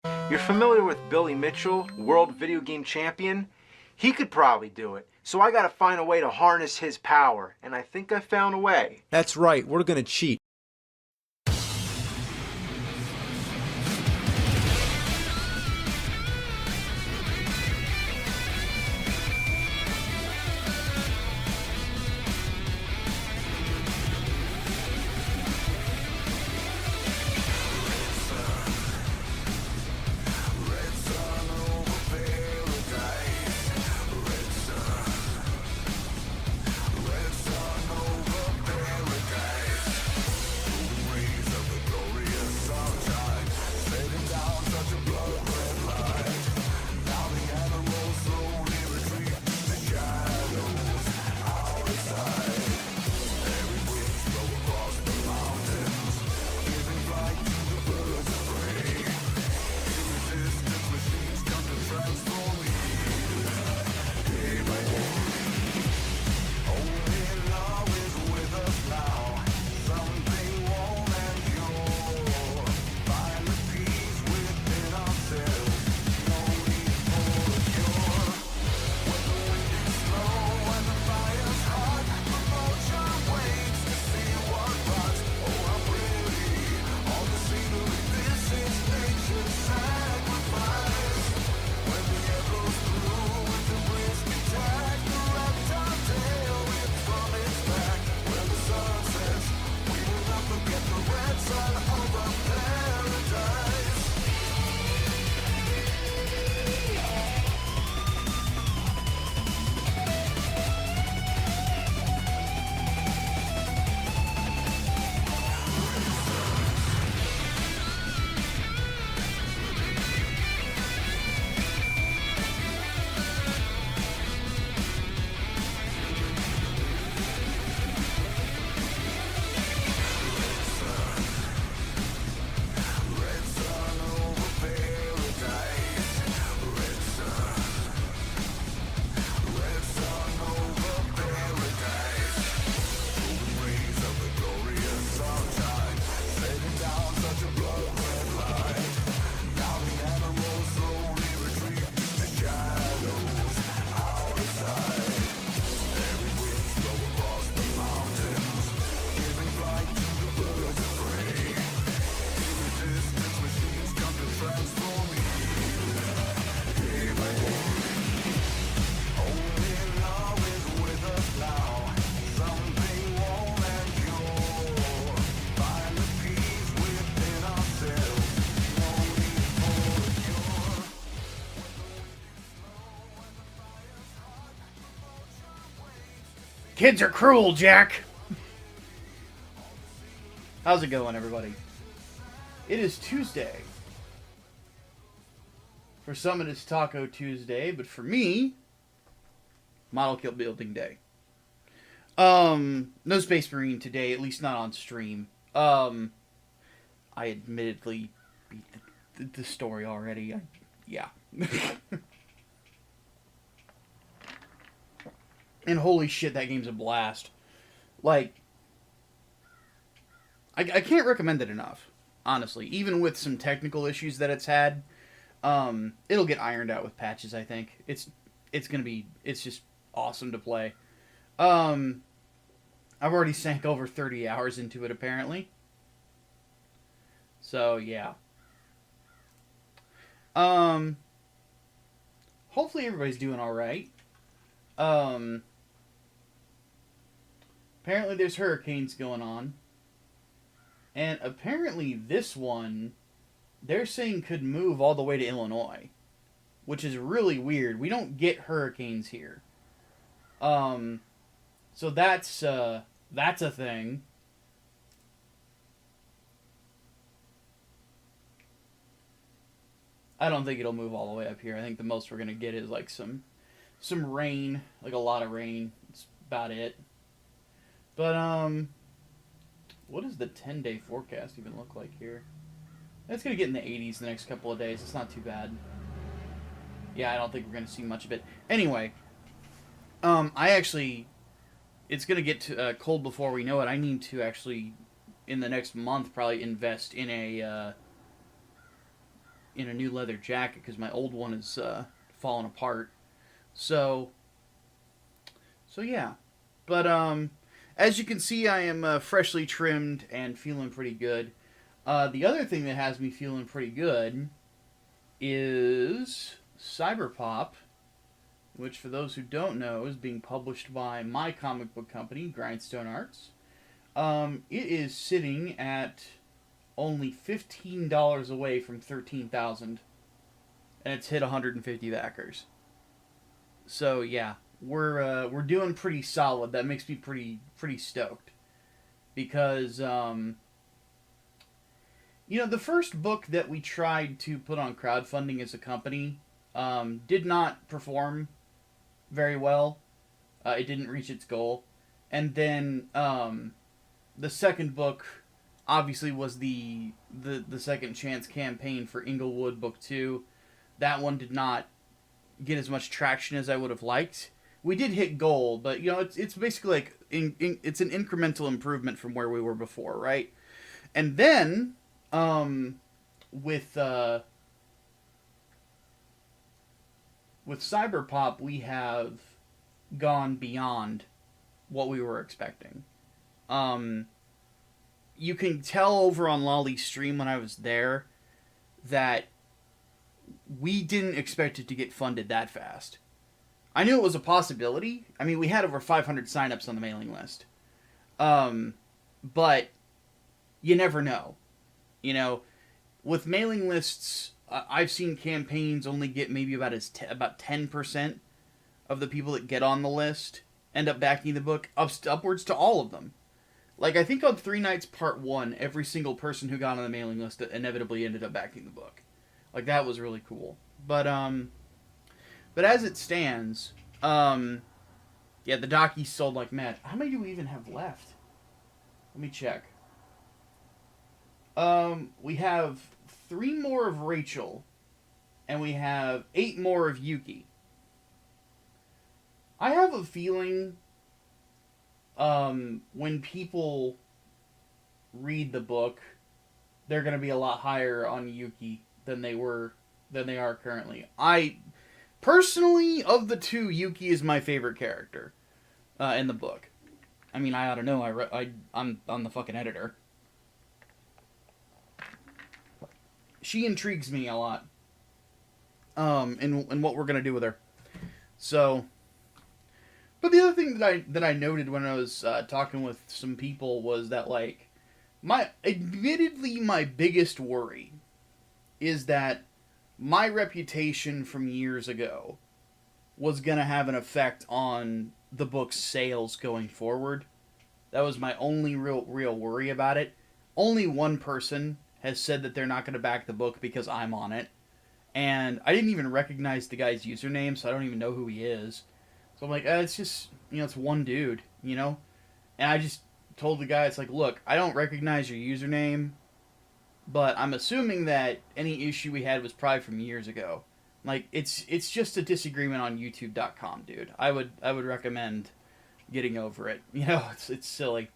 You're familiar with Billy Mitchell, world video game champion? He could probably do it. So I gotta find a way to harness his power, and I think I found a way. That's right, we're gonna cheat. Kids are cruel, Jack! How's it going, everybody? It is Tuesday. For some, it is Taco Tuesday, but for me, Model Kit Building Day. No Space Marine today, at least not on stream. I admittedly beat the story already. Yeah. And holy shit, that game's a blast. Like, I can't recommend it enough, honestly. Even with some technical issues that it's had, it'll get ironed out with patches, I think. It's just awesome to play. I've already sank over 30 hours into it, apparently. So, yeah. Hopefully everybody's doing alright. Apparently there's hurricanes going on. And apparently this one, they're saying could move all the way to Illinois. Which is really weird. We don't get hurricanes here. So that's a thing. I don't think it'll move all the way up here. I think the most we're going to get is like some rain. Like a lot of rain. That's about it. But, what does the 10-day forecast even look like here? It's going to get in the 80s the next couple of days. It's not too bad. Yeah, I don't think we're going to see much of it. Anyway, it's going to get cold before we know it. I need to actually, in the next month, probably invest in in a new leather jacket because my old one is falling apart. So yeah. But as you can see, I am freshly trimmed and feeling pretty good. The other thing that has me feeling pretty good is Cyberpop, which for those who don't know is being published by my comic book company, Grindstone Arts. It is sitting at only $15 away from 13,000, and it's hit 150 backers. So yeah, we're doing pretty solid. That makes me pretty stoked because the first book that we tried to put on crowdfunding as a company did not perform very well. It didn't reach its goal, and then the second book obviously was the Second Chance campaign for Englewood Book 2. That one did not get as much traction as I would have liked. We did hit goal, but it's basically like it's an incremental improvement from where we were before, right? And then with Cyberpop, we have gone beyond what we were expecting. You can tell over on Lolly's stream when I was there that we didn't expect it to get funded that fast. I knew it was a possibility. I mean, we had over 500 signups on the mailing list. But you never know. With mailing lists, I've seen campaigns only get maybe about 10% of the people that get on the list end up backing the book, upwards to all of them. Like, I think on 3 Nights Part 1, every single person who got on the mailing list inevitably ended up backing the book. Like, that was really cool. But as it stands, the Dockies sold like mad. How many do we even have left? Let me check. We have 3 more of Rachel, and we have 8 more of Yuki. I have a feeling when people read the book, they're going to be a lot higher on Yuki than they are currently. I personally, of the two, Yuki is my favorite character in the book. I mean, I ought to know. I'm the fucking editor. She intrigues me a lot. In what we're gonna do with her. So, but the other thing that I noted when I was talking with some people was that, like, admittedly my biggest worry is that my reputation from years ago was gonna have an effect on the book's sales going forward. That was my only real worry about it. Only one person has said that they're not going to back the book because I'm on it. And I didn't even recognize the guy's username, so I don't even know who he is. So I'm like, it's just, it's one dude, And I just told the guy, it's like, look, I don't recognize your username, but I'm assuming that any issue we had was probably from years ago. Like, it's just a disagreement on YouTube.com, dude. I would recommend getting over it. It's silly.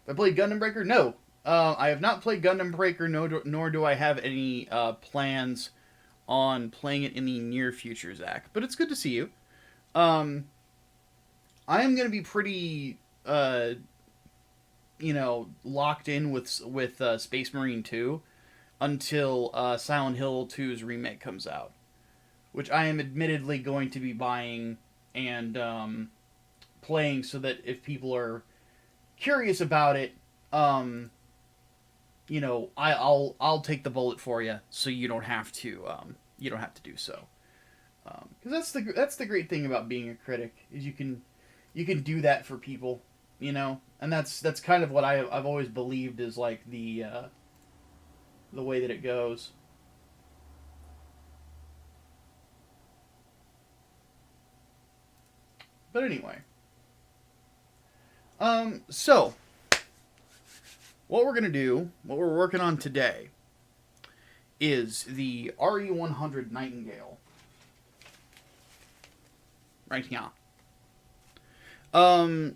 Have I played Gundam Breaker? No. I have not played Gundam Breaker, nor do I have any plans on playing it in the near future, Zach. But it's good to see you. I am going to be pretty, locked in with Space Marine 2 until Silent Hill 2's remake comes out, which I am admittedly going to be buying and playing so that if people are curious about it, I'll take the bullet for you, so you don't have to do so. Because that's the great thing about being a critic is you can do that for people, and that's kind of what I've always believed is like the way that it goes. But anyway, so what we're working on today is the RE100 Nightingale. Right here. And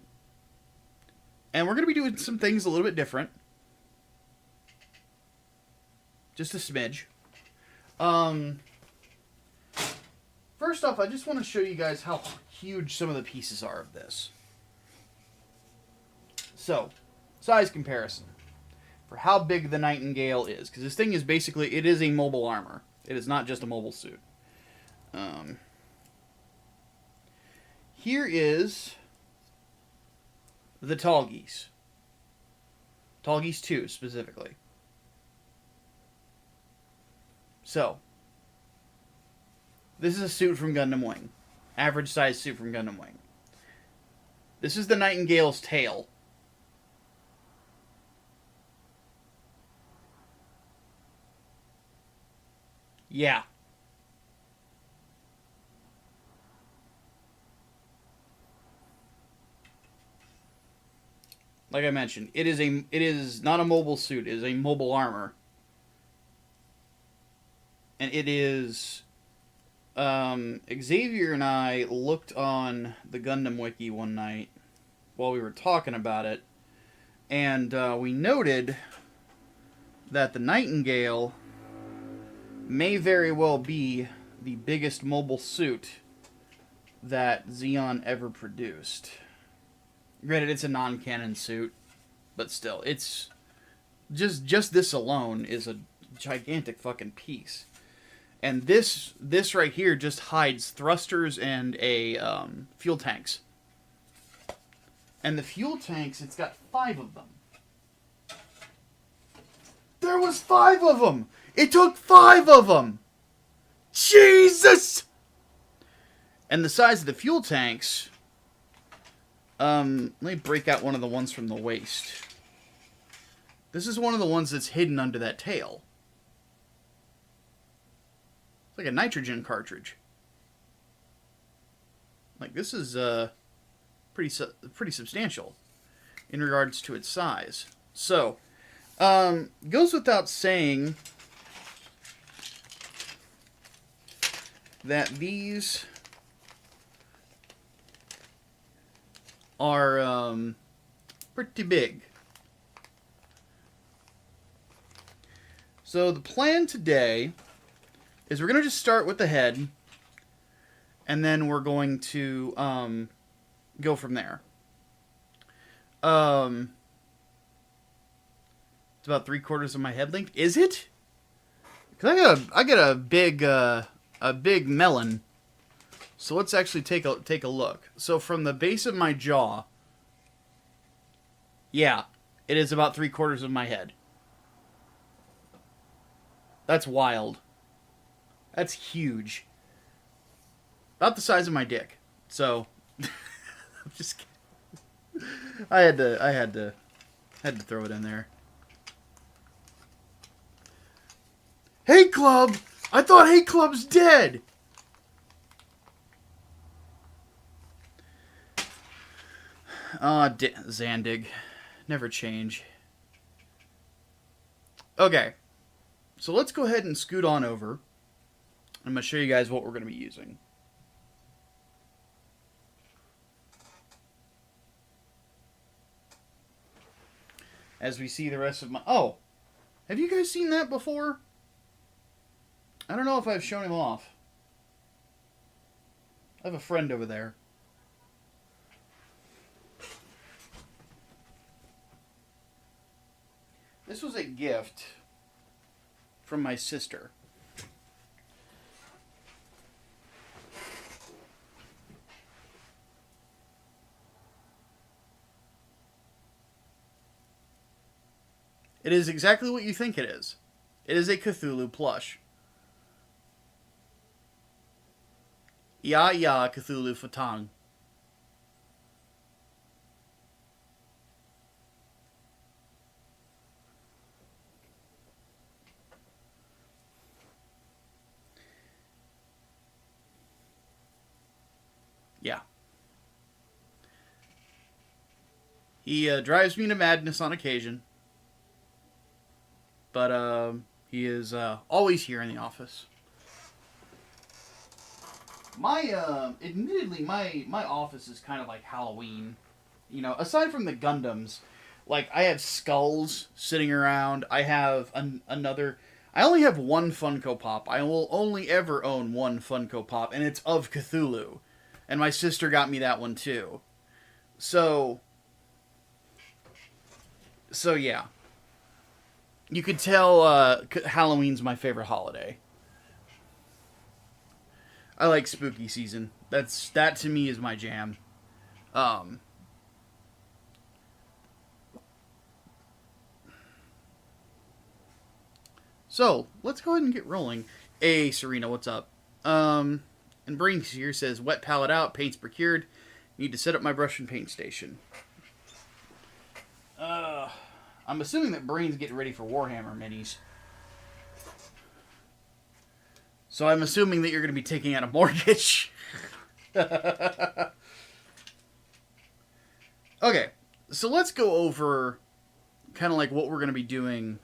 we're going to be doing some things a little bit different. Just a smidge. First off, I just want to show you guys how huge some of the pieces are of this. So, size comparison for how big the Nightingale is, because this thing is basically, it is a mobile armor. It is not just a mobile suit. Here is the Tall Geese. Tall Geese 2, specifically. So, this is a suit from Gundam Wing. Average size suit from Gundam Wing. This is the Nightingale's tail. Yeah. Like I mentioned, it is not a mobile suit, it is a mobile armor. And it is Xavier and I looked on the Gundam Wiki one night while we were talking about it, and we noted that the Nightingale may very well be the biggest mobile suit that Zeon ever produced. Granted, it's a non-canon suit, but still, it's just this alone is a gigantic fucking piece. And this right here just hides thrusters and a fuel tanks. And the fuel tanks, it's got 5 of them. There was 5 of them! It took 5 of them! Jesus! And the size of the fuel tanks... let me break out one of the ones from the waist. This is one of the ones that's hidden under that tail. It's like a nitrogen cartridge. Like, this is pretty substantial in regards to its size. So, goes without saying that these are pretty big. So the plan today is we're going to just start with the head, and then we're going to go from there. It's about 3/4 of my head length. Is it? Because I got a big melon. So let's actually take a look. So from the base of my jaw, yeah, it is about 3/4 of my head. That's wild. That's huge. About the size of my dick. So, I'm just kidding. I had to throw it in there. Hey Club! I thought Hey Club's dead! Zandig. Never change. Okay. So let's go ahead and scoot on over. I'm going to show you guys what we're going to be using. As we see the rest of my... Oh! Have you guys seen that before? I don't know if I've shown him off. I have a friend over there. This was a gift from my sister. It is exactly what you think it is. It is a Cthulhu plush. Ya ya Cthulhu Fatang. Yeah. He drives me to madness on occasion. But he is always here in the office. Admittedly, my office is kind of like Halloween. You know, aside from the Gundams, like, I have skulls sitting around. I have I only have one Funko Pop. I will only ever own one Funko Pop, and it's of Cthulhu. And my sister got me that one too. So yeah. You could tell Halloween's my favorite holiday. I like spooky season. That to me is my jam. So, let's go ahead and get rolling. Hey, Serena, what's up? And Brains here says, wet palette out, paint's procured. Need to set up my brush and paint station. I'm assuming that Brains getting ready for Warhammer minis. So I'm assuming that you're going to be taking out a mortgage. Okay, so let's go over kind of like what we're going to be doing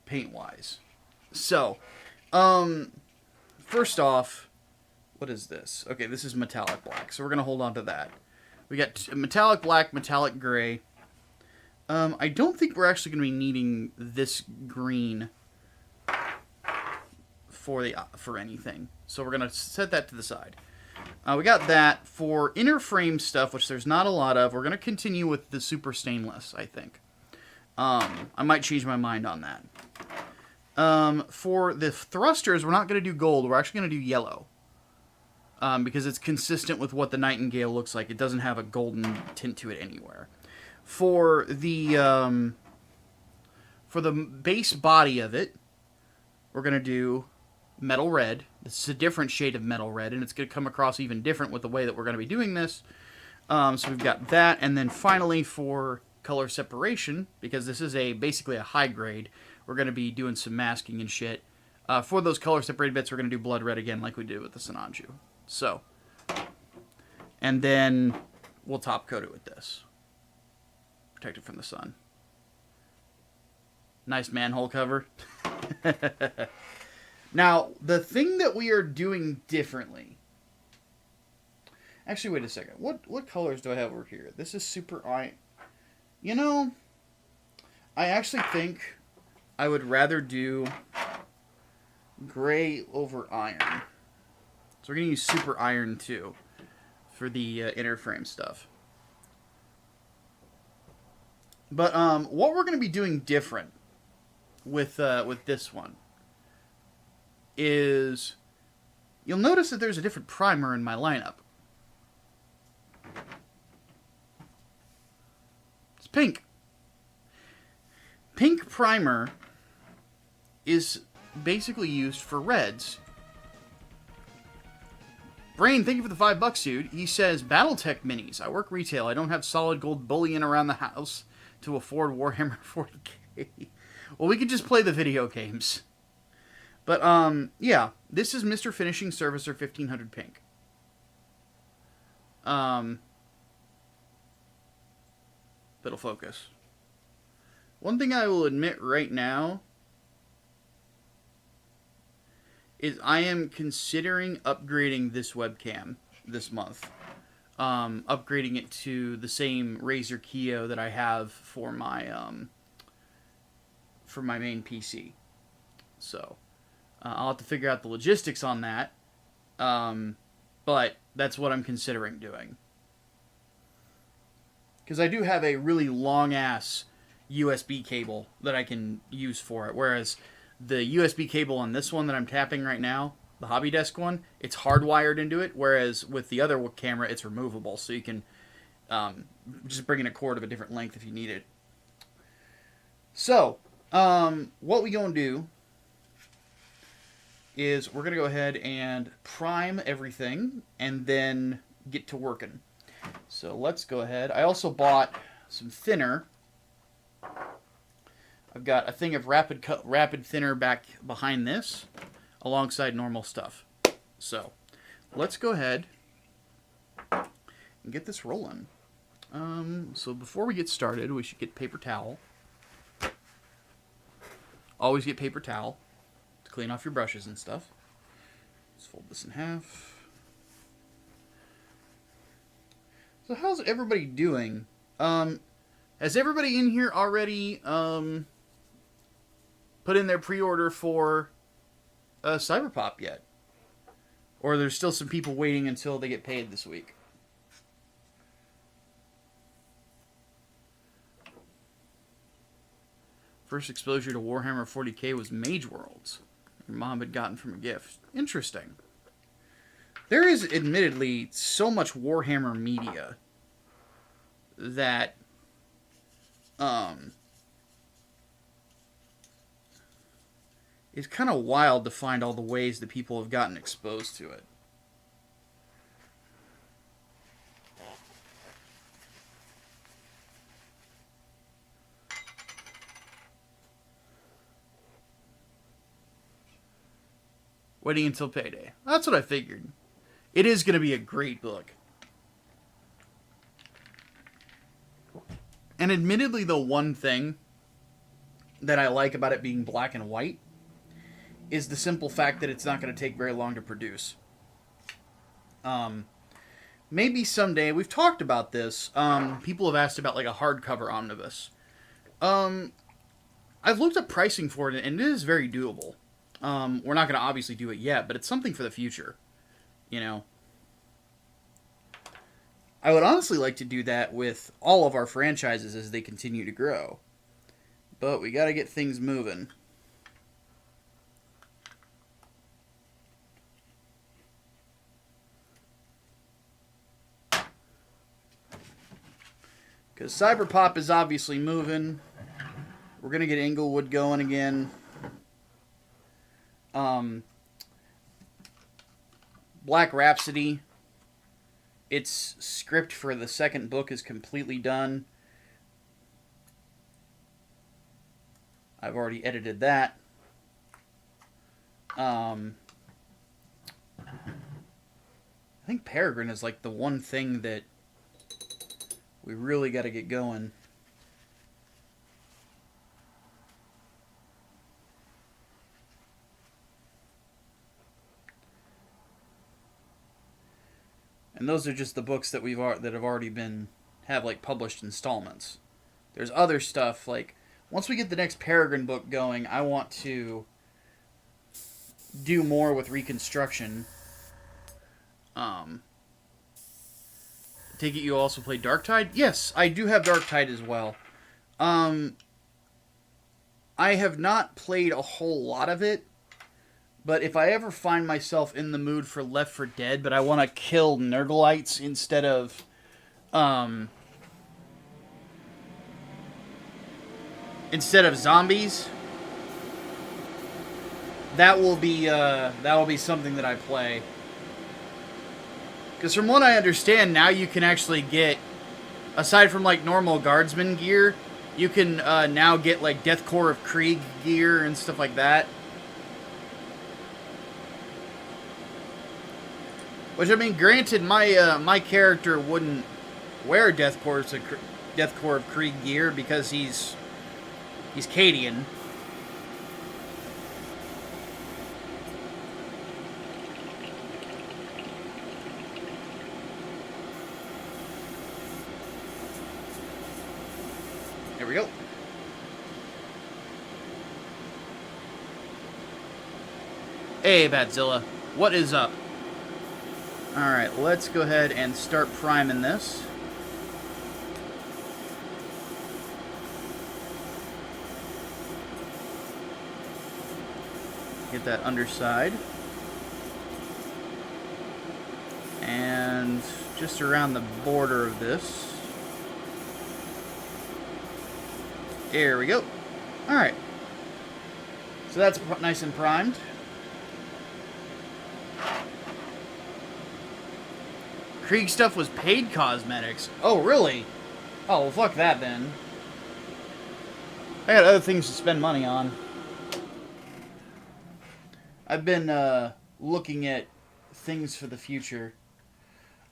paint-wise. So, first off, what is this? Okay, this is metallic black, so we're going to hold on to that. We got metallic black, metallic gray. I don't think we're actually going to be needing this green for anything. So we're going to set that to the side. We got that. For inner frame stuff, which there's not a lot of, we're going to continue with the super stainless, I think. I might change my mind on that. For the thrusters, we're not going to do gold. We're actually going to do yellow. Because it's consistent with what the Nightingale looks like. It doesn't have a golden tint to it anywhere. For the base body of it, we're going to do metal red. This is a different shade of metal red, and it's going to come across even different with the way that we're going to be doing this. So we've got that, and then finally for color separation, because this is basically a high grade, we're going to be doing some masking and shit. For those color separated bits, we're going to do blood red again like we did with the Sinanju. So, and then we'll top coat it with this. Protect it from the sun. Nice manhole cover. Now, the thing that we are doing differently... Actually, wait a second. What colors do I have over here? This is super... You know, I actually think I would rather do gray over iron. So we're going to use super iron, too, for the inner frame stuff. But what we're going to be doing different with this one is you'll notice that there's a different primer in my lineup. It's pink. Pink primer is basically used for reds. Brain, thank you for the $5, dude. He says, Battletech minis. I work retail. I don't have solid gold bullion around the house to afford Warhammer 40k. Well, we could just play the video games. But, yeah. This is Mr. Finishing Servicer 1500 pink. It'll focus. One thing I will admit right now is I am considering upgrading this webcam this month. Upgrading it to the same Razer Kiyo that I have for my main PC. So, I'll have to figure out the logistics on that. But that's what I'm considering doing. Because I do have a really long-ass USB cable that I can use for it. Whereas the USB cable on this one that I'm tapping right now, the Hobby Desk one, it's hardwired into it. Whereas with the other camera, it's removable. So you can just bring in a cord of a different length if you need it. So, what we gonna do is we're going to go ahead and prime everything and then get to working. So let's go ahead. I also bought some thinner. I've got a thing of rapid thinner back behind this alongside normal stuff. So let's go ahead and get this rolling. So before we get started, we should get paper towel. Always get paper towel. Clean off your brushes and stuff. Let's fold this in half. So how's everybody doing Has everybody in here already put in their pre-order for Cyberpop yet? Or there's still some people waiting until they get paid this week? First exposure to Warhammer 40k was Mage Worlds. Your mom had gotten from a gift. Interesting. There is admittedly so much Warhammer media that it's kind of wild to find all the ways that people have gotten exposed to it. Waiting until payday. That's what I figured. It is going to be a great book. And admittedly, the one thing that I like about it being black and white is the simple fact that it's not going to take very long to produce. Maybe someday, we've talked about this, people have asked about like a hardcover omnibus. I've looked up pricing for it, and it is very doable. We're not going to obviously do it yet, but it's something for the future, you know. I would honestly like to do that with all of our franchises as they continue to grow. But we got to get things moving. Because Cyberpop is obviously moving. We're going to get Englewood going again. Black Rhapsody. Its script for the second book is completely done. I've already edited that. I think Peregrine is like the one thing that we really got to get going. And those are just the books that have already have like published installments. There's other stuff like once we get the next Peregrine book going, I want to do more with Reconstruction. Take it you also play Darktide? Yes, I do have Darktide as well. I have not played a whole lot of it, but if I ever find myself in the mood for Left 4 Dead, but I want to kill Nurglites instead of zombies, that will be something that I play. Because from what I understand, now you can actually get, aside from like normal guardsman gear, you can now get like Deathcore of Krieg gear and stuff like that. Which, I mean, granted, my character wouldn't wear Deathcore of Krieg gear because he's Cadian. There we go. Hey, Badzilla. What is up? Alright, let's go ahead and start priming this. Get that underside. And just around the border of this. There we go. Alright. So that's nice and primed. Krieg stuff was paid cosmetics. Oh, really? Oh, well, fuck that then. I got other things to spend money on. I've been looking at things for the future.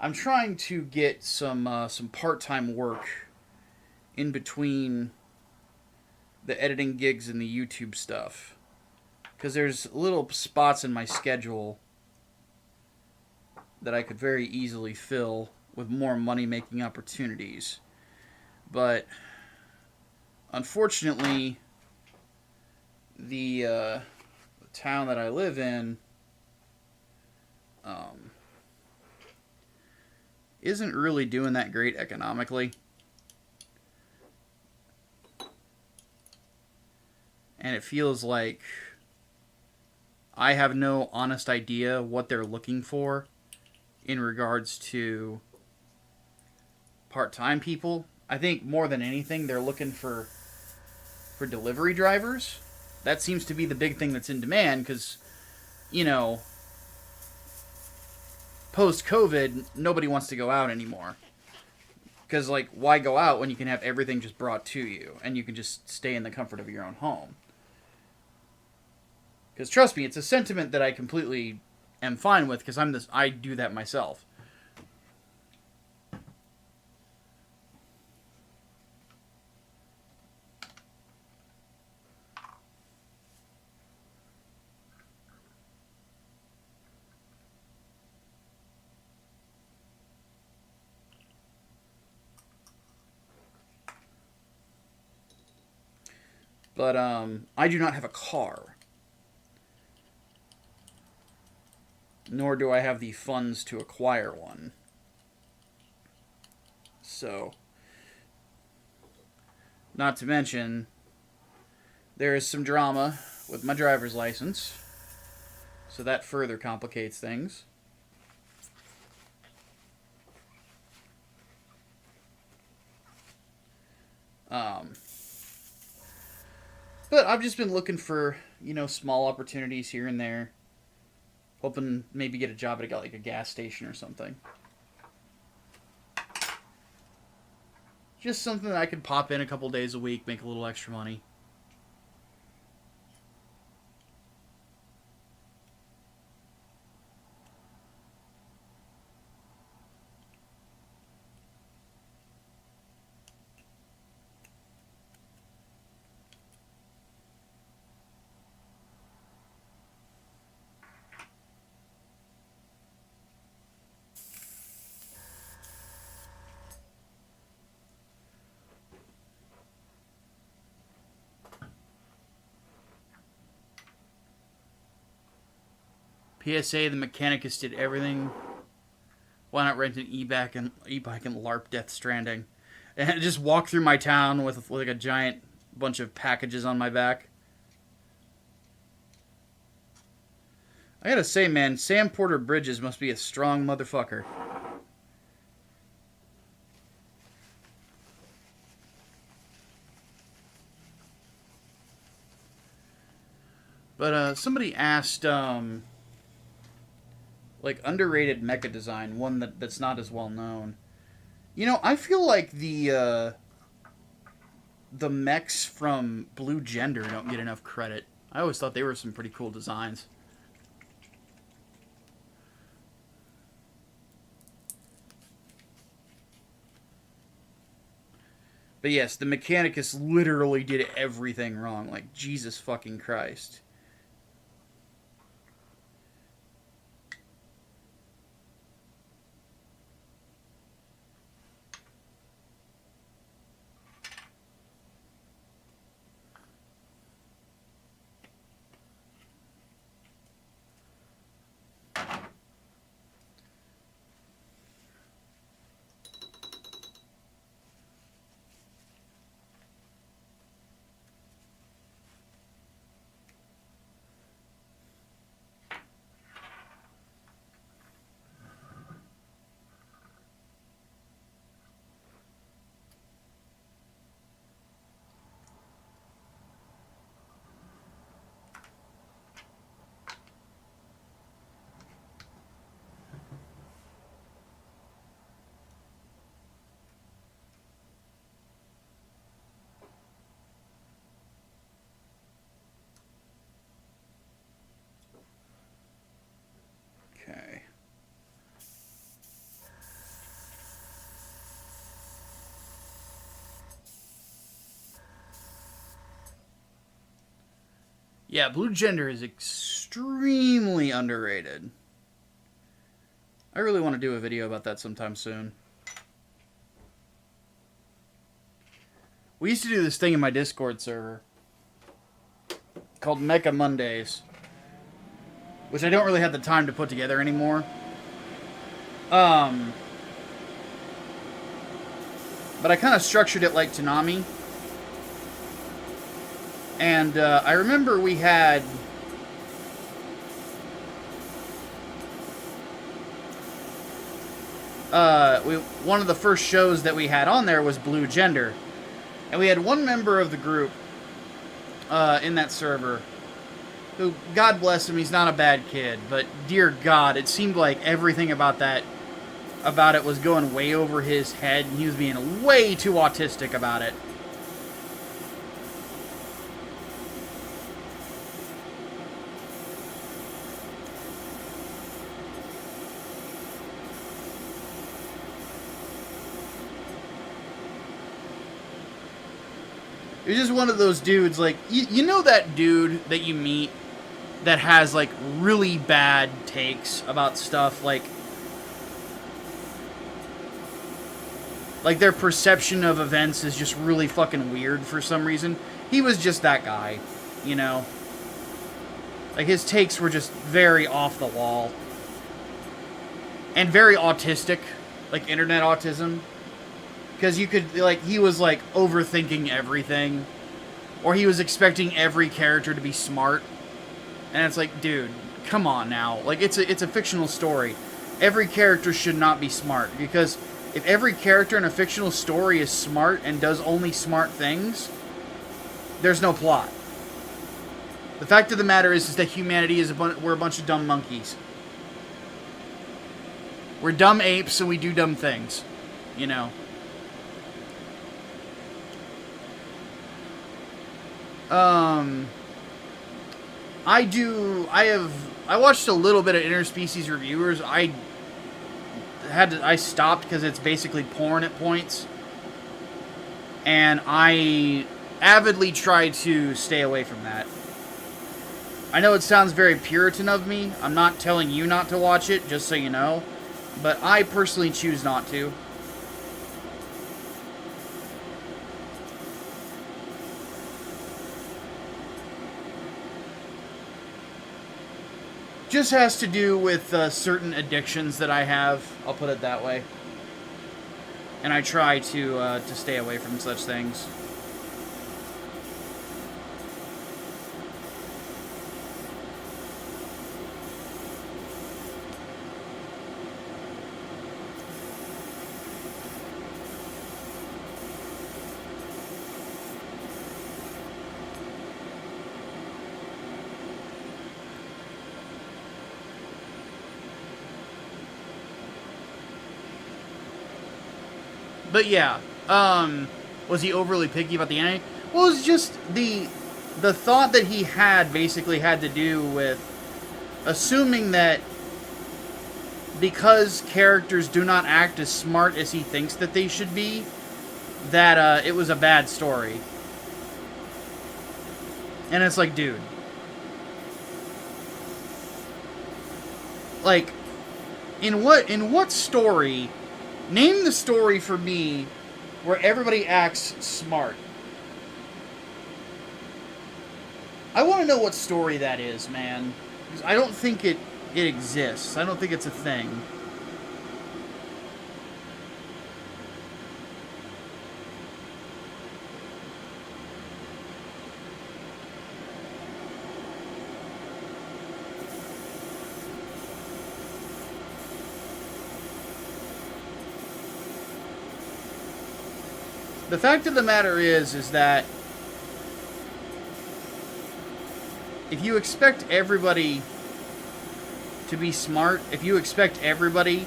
I'm trying to get some part-time work in between the editing gigs and the YouTube stuff. Because there's little spots in my schedule that I could very easily fill with more money-making opportunities. But unfortunately, the town that I live in isn't really doing that great economically. And it feels like I have no honest idea what they're looking for in regards to part-time people. I think more than anything, they're looking for delivery drivers. That seems to be the big thing that's in demand because, you know, post-COVID, nobody wants to go out anymore. Because, like, why go out when you can have everything just brought to you and you can just stay in the comfort of your own home? Because trust me, it's a sentiment that I completely am fine with because I do that myself. But I do not have a car. Nor do I have the funds to acquire one. So, not to mention, there is some drama with my driver's license. So that further complicates things. But I've just been looking for, you know, small opportunities here and there. Hoping maybe get a job at like a gas station or something. Just something that I could pop in a couple days a week, make a little extra money. PSA, the Mechanicus did everything. Why not rent an e-bike and LARP Death Stranding? And just walk through my town with like a giant bunch of packages on my back. I gotta say, man, Sam Porter Bridges must be a strong motherfucker. But somebody asked, like, underrated mecha design, one that's not as well known. You know, I feel like the mechs from Blue Gender don't get enough credit. I always thought they were some pretty cool designs. But yes, the Mechanicus literally did everything wrong. Like, Jesus fucking Christ. Okay. Yeah, Blue Gender is extremely underrated. I really want to do a video about that sometime soon. We used to do this thing in my Discord server called Mecha Mondays, which I don't really have the time to put together anymore. But I kind of structured it like Toonami. And I remember we had... one of the first shows that we had on there was Blue Gender. And we had one member of the group in that server who, God bless him, he's not a bad kid, but dear God, it seemed like everything about it was going way over his head, and he was being way too autistic about it. He's just one of those dudes, like, you know that dude that you meet that has, like, really bad takes about stuff, like their perception of events is just really fucking weird for some reason. He was just that guy, you know? Like, his takes were just very off the wall. And very autistic, like internet autism. Because you could, like, he was, like, overthinking everything. Or he was expecting every character to be smart. And it's like, dude, come on now. Like, it's a fictional story. Every character should not be smart. Because if every character in a fictional story is smart and does only smart things, there's no plot. The fact of the matter is that humanity is we're a bunch of dumb monkeys. We're dumb apes and we do dumb things. You know? I watched a little bit of Interspecies Reviewers. I stopped because it's basically porn at points. And I avidly try to stay away from that. I know it sounds very Puritan of me. I'm not telling you not to watch it, just so you know. But I personally choose not to. Just has to do with certain addictions that I have. I'll put it that way. And I try to stay away from such things. But yeah, was he overly picky about the anime? Well, it was just the thought that he had basically had to do with assuming that because characters do not act as smart as he thinks that they should be, that it was a bad story. And it's like, dude. Like, in what story... Name the story for me where everybody acts smart. I want to know what story that is, man. Because I don't think it exists. I don't think it's a thing. The fact of the matter is that if you expect everybody to be smart, if you expect everybody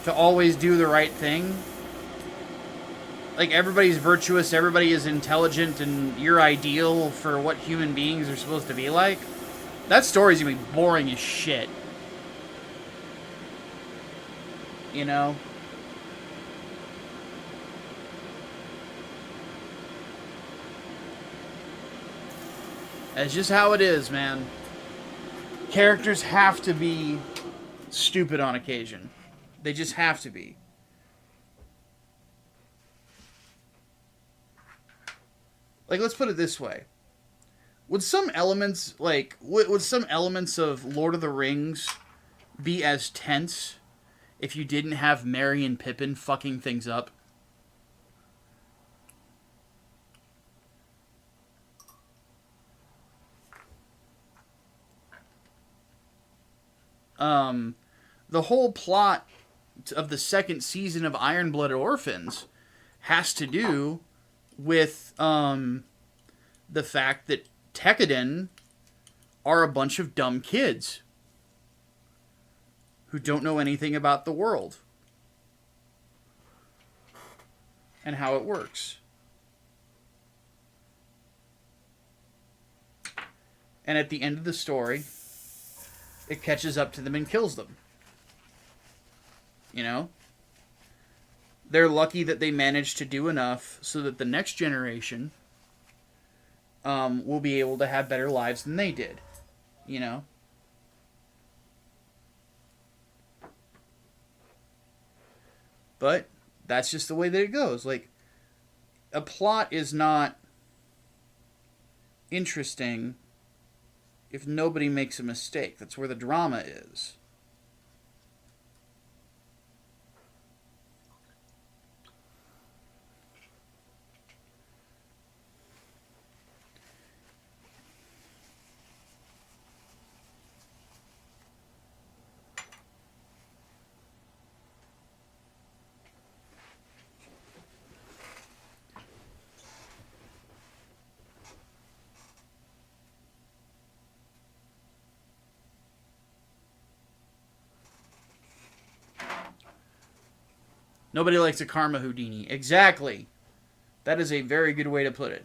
to always do the right thing, like everybody's virtuous, everybody is intelligent, and you're ideal for what human beings are supposed to be like, that story's gonna be boring as shit. You know? That's just how it is, man. Characters have to be stupid on occasion. They just have to be. like, let's put it this way. Would some elements, like, would some elements of Lord of the Rings be as tense if you didn't have Merry and Pippin fucking things up? The whole plot of the second season of Iron Blooded Orphans has to do with the fact that Tekkadan are a bunch of dumb kids who don't know anything about the world and how it works. And at the end of the story, it catches up to them and kills them. You know? They're lucky that they managed to do enough so that the next generation will be able to have better lives than they did. You know? But that's just the way that it goes. Like, a plot is not interesting if nobody makes a mistake. That's where the drama is. Nobody likes a karma Houdini. Exactly. That is a very good way to put it.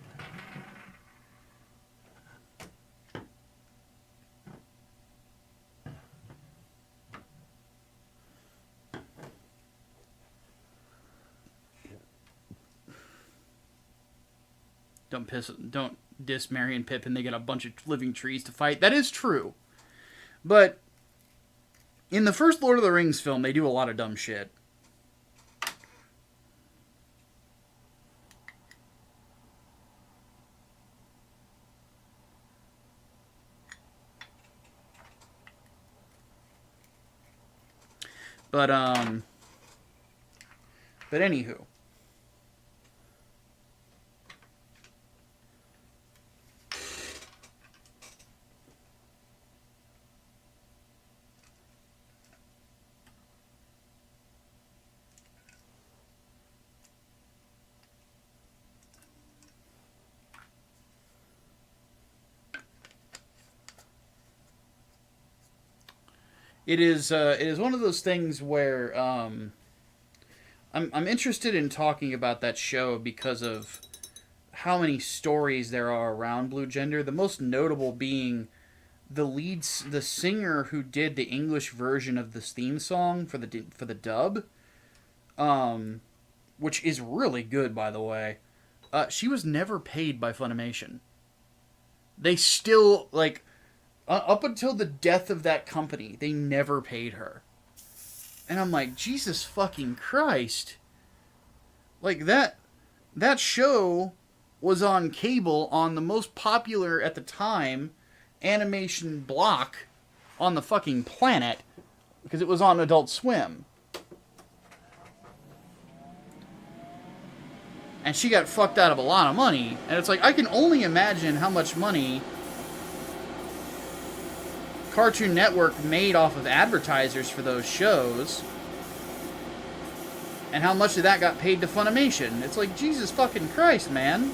Don't diss Merry and Pippin. They get a bunch of living trees to fight. That is true. But in the first Lord of the Rings film, they do a lot of dumb shit. But anywho. It is one of those things where I'm interested in talking about that show because of how many stories there are around Blue Gender. The most notable being the singer who did the English version of this theme song for the dub, which is really good, by the way. She was never paid by Funimation. They still, like, up until the death of that company, they never paid her. And I'm like, Jesus fucking Christ. Like, that show was on cable on the most popular, at the time, animation block on the fucking planet, because it was on Adult Swim. And she got fucked out of a lot of money. And it's like, I can only imagine how much money Cartoon Network made off of advertisers for those shows, and how much of that got paid to Funimation. It's like, Jesus fucking Christ, man.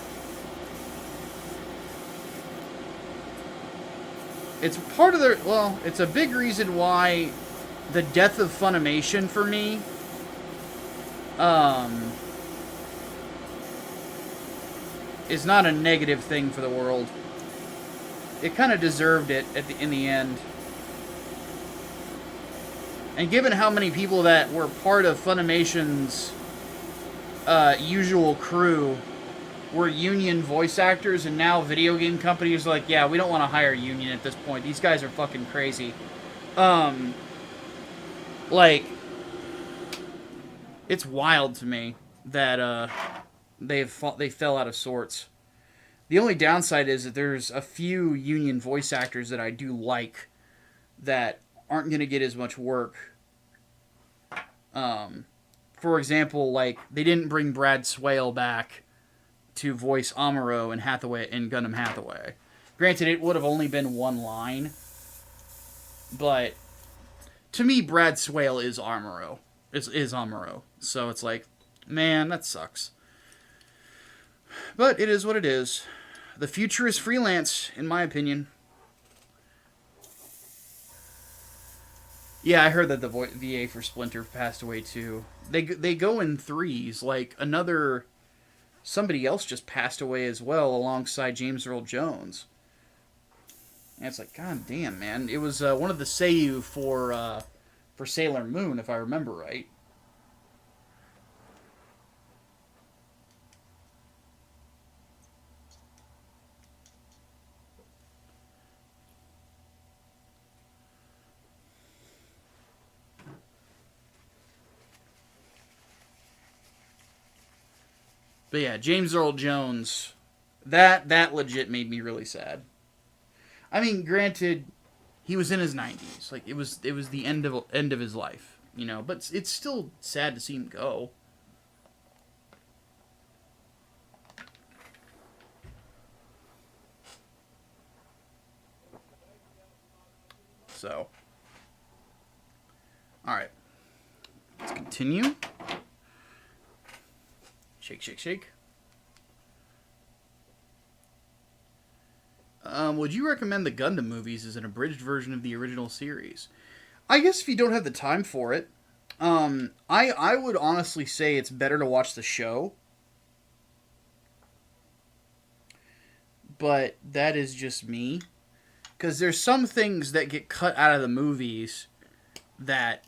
It's part of their, well, it's a big reason why the death of Funimation for me is not a negative thing for the world. It kind of deserved it in the end. And given how many people that were part of Funimation's usual crew were union voice actors, and now video game companies are like, yeah, we don't want to hire union at this point. These guys are fucking crazy. Like, it's wild to me that they fell out of sorts. The only downside is that there's a few union voice actors that I do like that aren't going to get as much work. For example, like, they didn't bring Brad Swale back to voice Amuro in Gundam Hathaway. Granted, it would have only been one line, but to me, Brad Swale is Amuro. Is Amuro. So it's like, man, that sucks. But it is what it is. The future is freelance, in my opinion. Yeah, I heard that the VA for Splinter passed away too. They go in threes. Like, somebody else just passed away as well alongside James Earl Jones. And it's like, god damn, man. It was one of the Seiyu for Sailor Moon, if I remember right. But yeah, James Earl Jones, that legit made me really sad. I mean, granted, he was in his 90s. Like, it was the end of his life, you know. But it's still sad to see him go. So, all right, let's continue. Shake, shake, shake. Would you recommend the Gundam movies as an abridged version of the original series? I guess if you don't have the time for it, I would honestly say it's better to watch the show. But that is just me. Because there's some things that get cut out of the movies that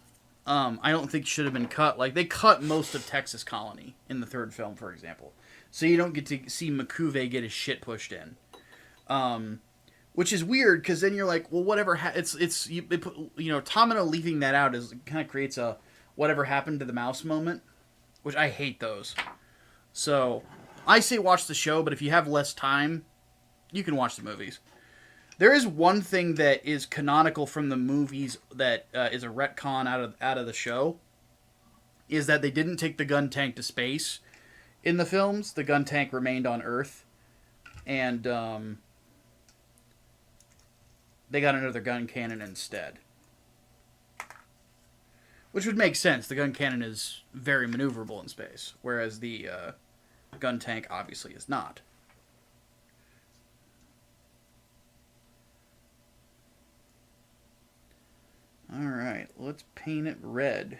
I don't think should have been cut. Like, they cut most of Texas Colony in the third film, for example. So you don't get to see Makuve get his shit pushed in. Which is weird, because then you're like, well, whatever. Tamino leaving that out kind of creates a whatever happened to the mouse moment, which I hate those. So I say watch the show, but if you have less time, you can watch the movies. There is one thing that is canonical from the movies that is a retcon out of the show, is that they didn't take the gun tank to space in the films. The gun tank remained on Earth, and they got another gun cannon instead. Which would make sense. The gun cannon is very maneuverable in space, whereas the gun tank obviously is not. Alright, let's paint it red.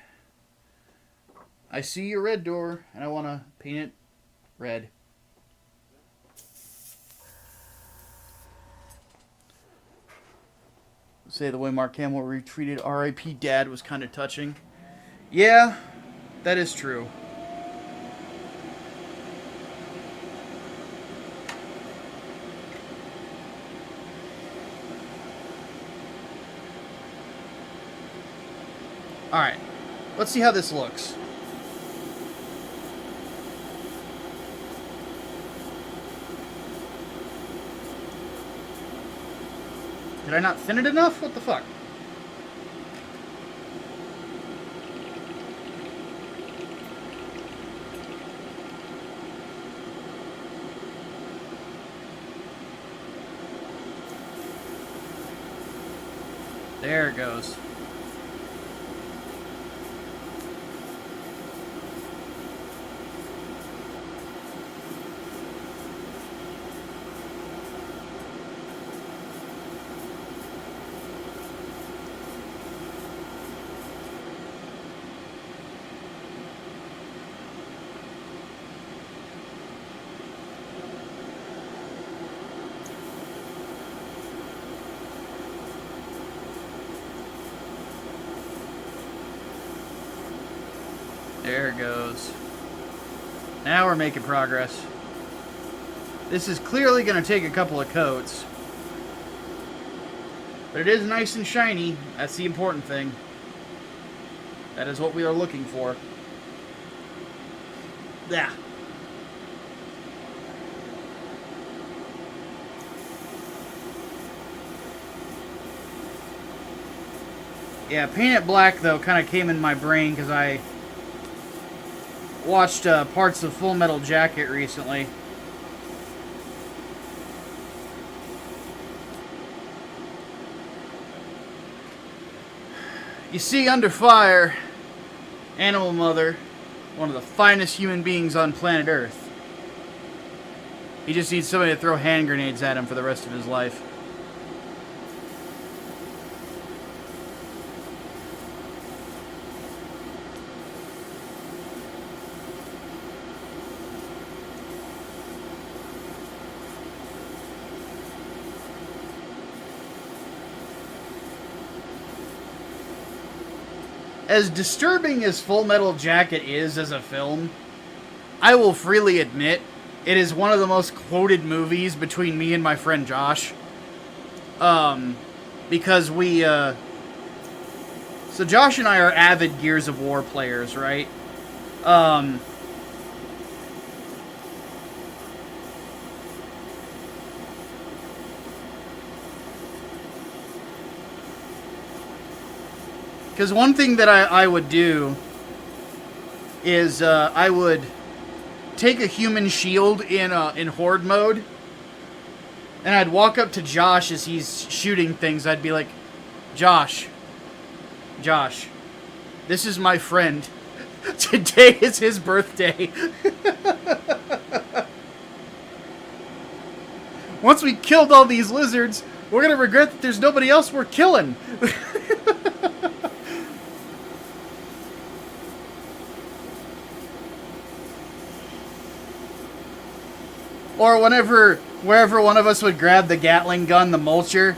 I see your red door, and I want to paint it red. Say the way Mark Hamill retweeted R.I.P. Dad was kind of touching. Yeah, that is true. Alright, let's see how this looks. Did I not thin it enough? What the fuck? There it goes. There it goes. Now we're making progress. This is clearly going to take a couple of coats. But it is nice and shiny. That's the important thing. That is what we are looking for. Yeah. Yeah, Paint It Black, though, kind of came in my brain because I watched parts of Full Metal Jacket recently. You see, under fire, Animal Mother, one of the finest human beings on planet Earth. He just needs somebody to throw hand grenades at him for the rest of his life. As disturbing as Full Metal Jacket is as a film, I will freely admit it is one of the most quoted movies between me and my friend Josh. Because we, so Josh and I are avid Gears of War players, right? Because one thing that I would do is I would take a human shield in horde mode, and I'd walk up to Josh as he's shooting things. I'd be like, Josh, this is my friend. Today is his birthday. Once we killed all these lizards, we're going to regret that there's nobody else we're killing. Or wherever one of us would grab the Gatling gun, the mulcher,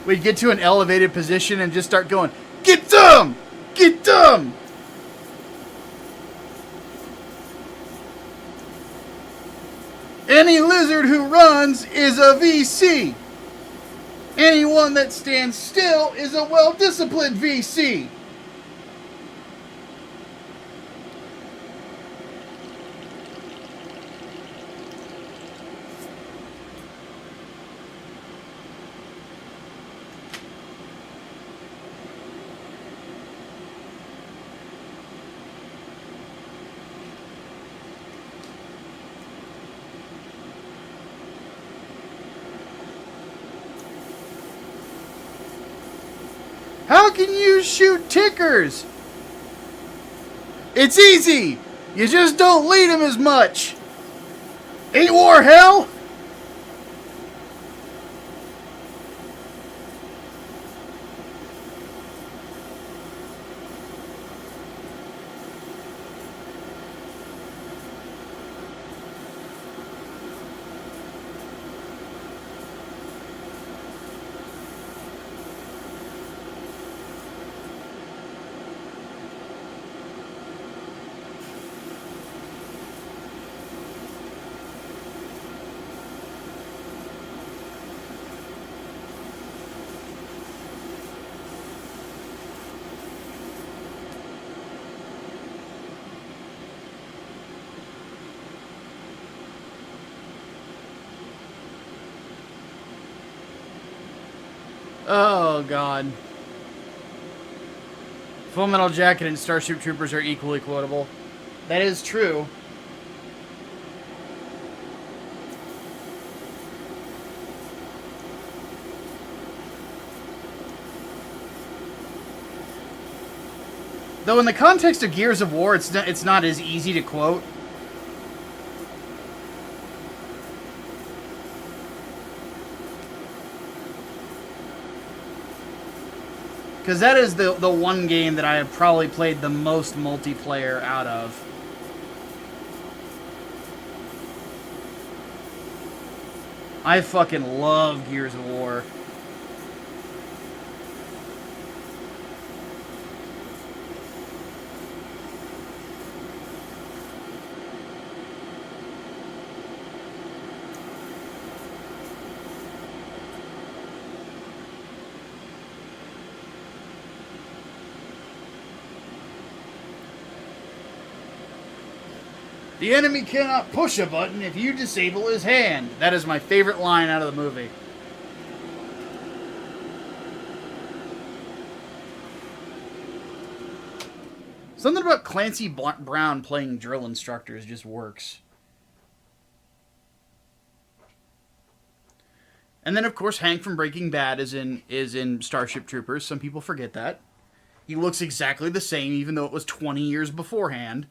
we'd get to an elevated position and just start going, get them! Get them! Any lizard who runs is a VC. Anyone that stands still is a well-disciplined VC. How can you shoot tickers? It's easy. You just don't lead them as much. Ain't war hell? Oh, God. Full Metal Jacket and Starship Troopers are equally quotable. That is true. Though in the context of Gears of War, it's not as easy to quote. Because that is the one game that I have probably played the most multiplayer out of. I fucking love Gears of War. The enemy cannot push a button if you disable his hand. That is my favorite line out of the movie. Something about Clancy Brown playing drill instructors just works. And then, of course, Hank from Breaking Bad is in Starship Troopers. Some people forget that. He looks exactly the same, even though it was 20 years beforehand.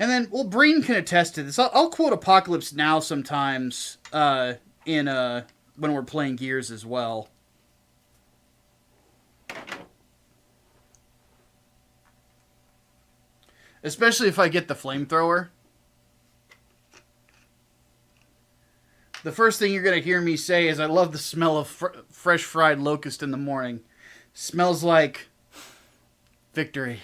And then, well, Breen can attest to this. I'll quote Apocalypse Now sometimes when we're playing Gears as well. Especially if I get the flamethrower. The first thing you're going to hear me say is, I love the smell of fresh fried locust in the morning. Smells like victory.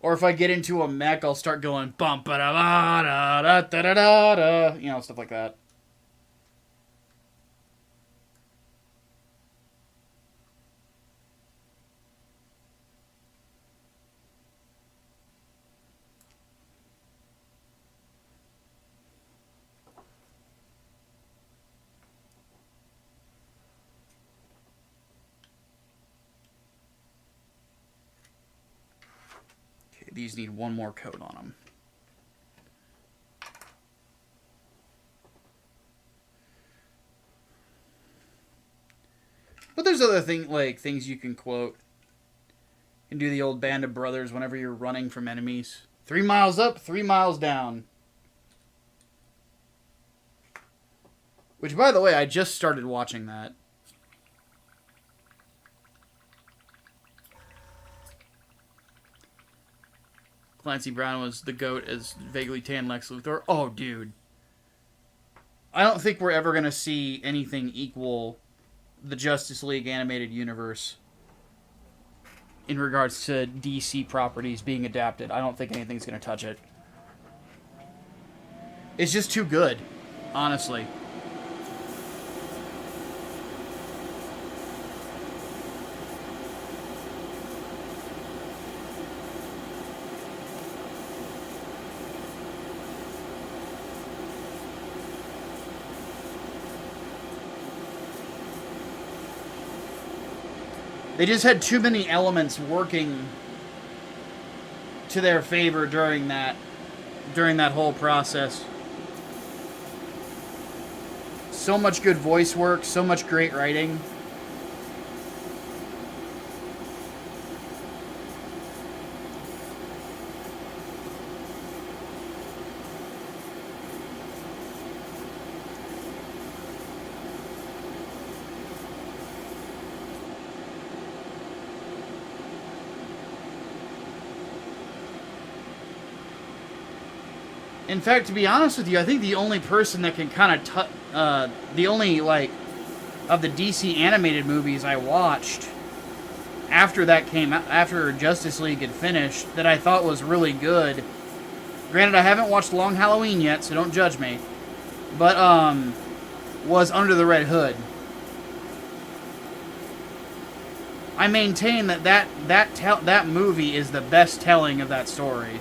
Or if I get into a mech, I'll start going bum ba da da da da da da da, you know, stuff like that. These need one more coat on them. But there's other things you can quote. You can do the old Band of Brothers whenever you're running from enemies. 3 miles up, 3 miles down. Which, by the way, I just started watching that. Clancy Brown was the GOAT as vaguely tan Lex Luthor. Oh, dude. I don't think we're ever going to see anything equal the Justice League animated universe in regards to DC properties being adapted. I don't think anything's going to touch it. It's just too good, honestly. They just had too many elements working to their favor during that whole process. So much good voice work, so much great writing. In fact, to be honest with you, I think the only person that can kind of the only, of the DC animated movies I watched after that came out, after Justice League had finished, that I thought was really good. Granted, I haven't watched Long Halloween yet, so don't judge me. But, was Under the Red Hood. I maintain that movie is the best telling of that story.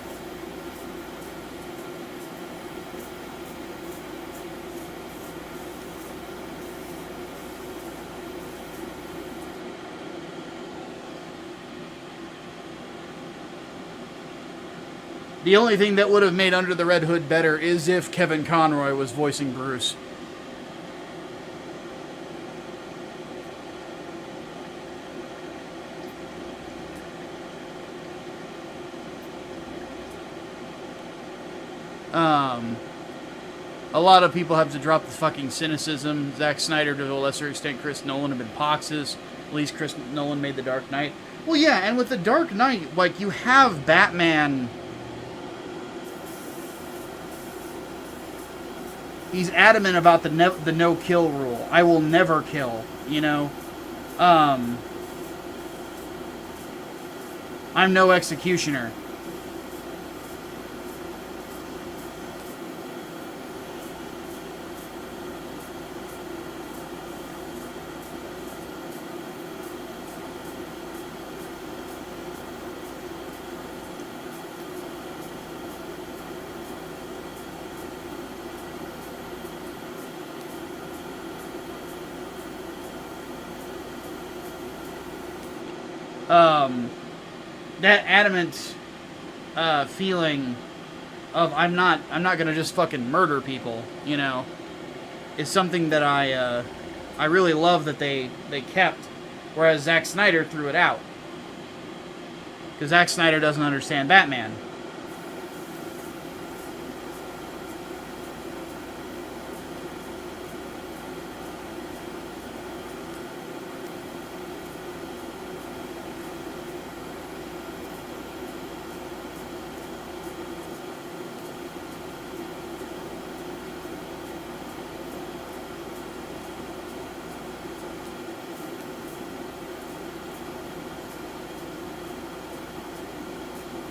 The only thing that would have made Under the Red Hood better is if Kevin Conroy was voicing Bruce. A lot of people have to drop the fucking cynicism. Zack Snyder, to a lesser extent, Chris Nolan have been poxes. At least Chris Nolan made The Dark Knight. Well, yeah, and with The Dark Knight, you have Batman. He's adamant about the no-kill rule. I will never kill, you know? I'm no executioner. That adamant feeling of I'm not gonna just fucking murder people, you know, is something that I really love that they kept, whereas Zack Snyder threw it out because Zack Snyder doesn't understand Batman.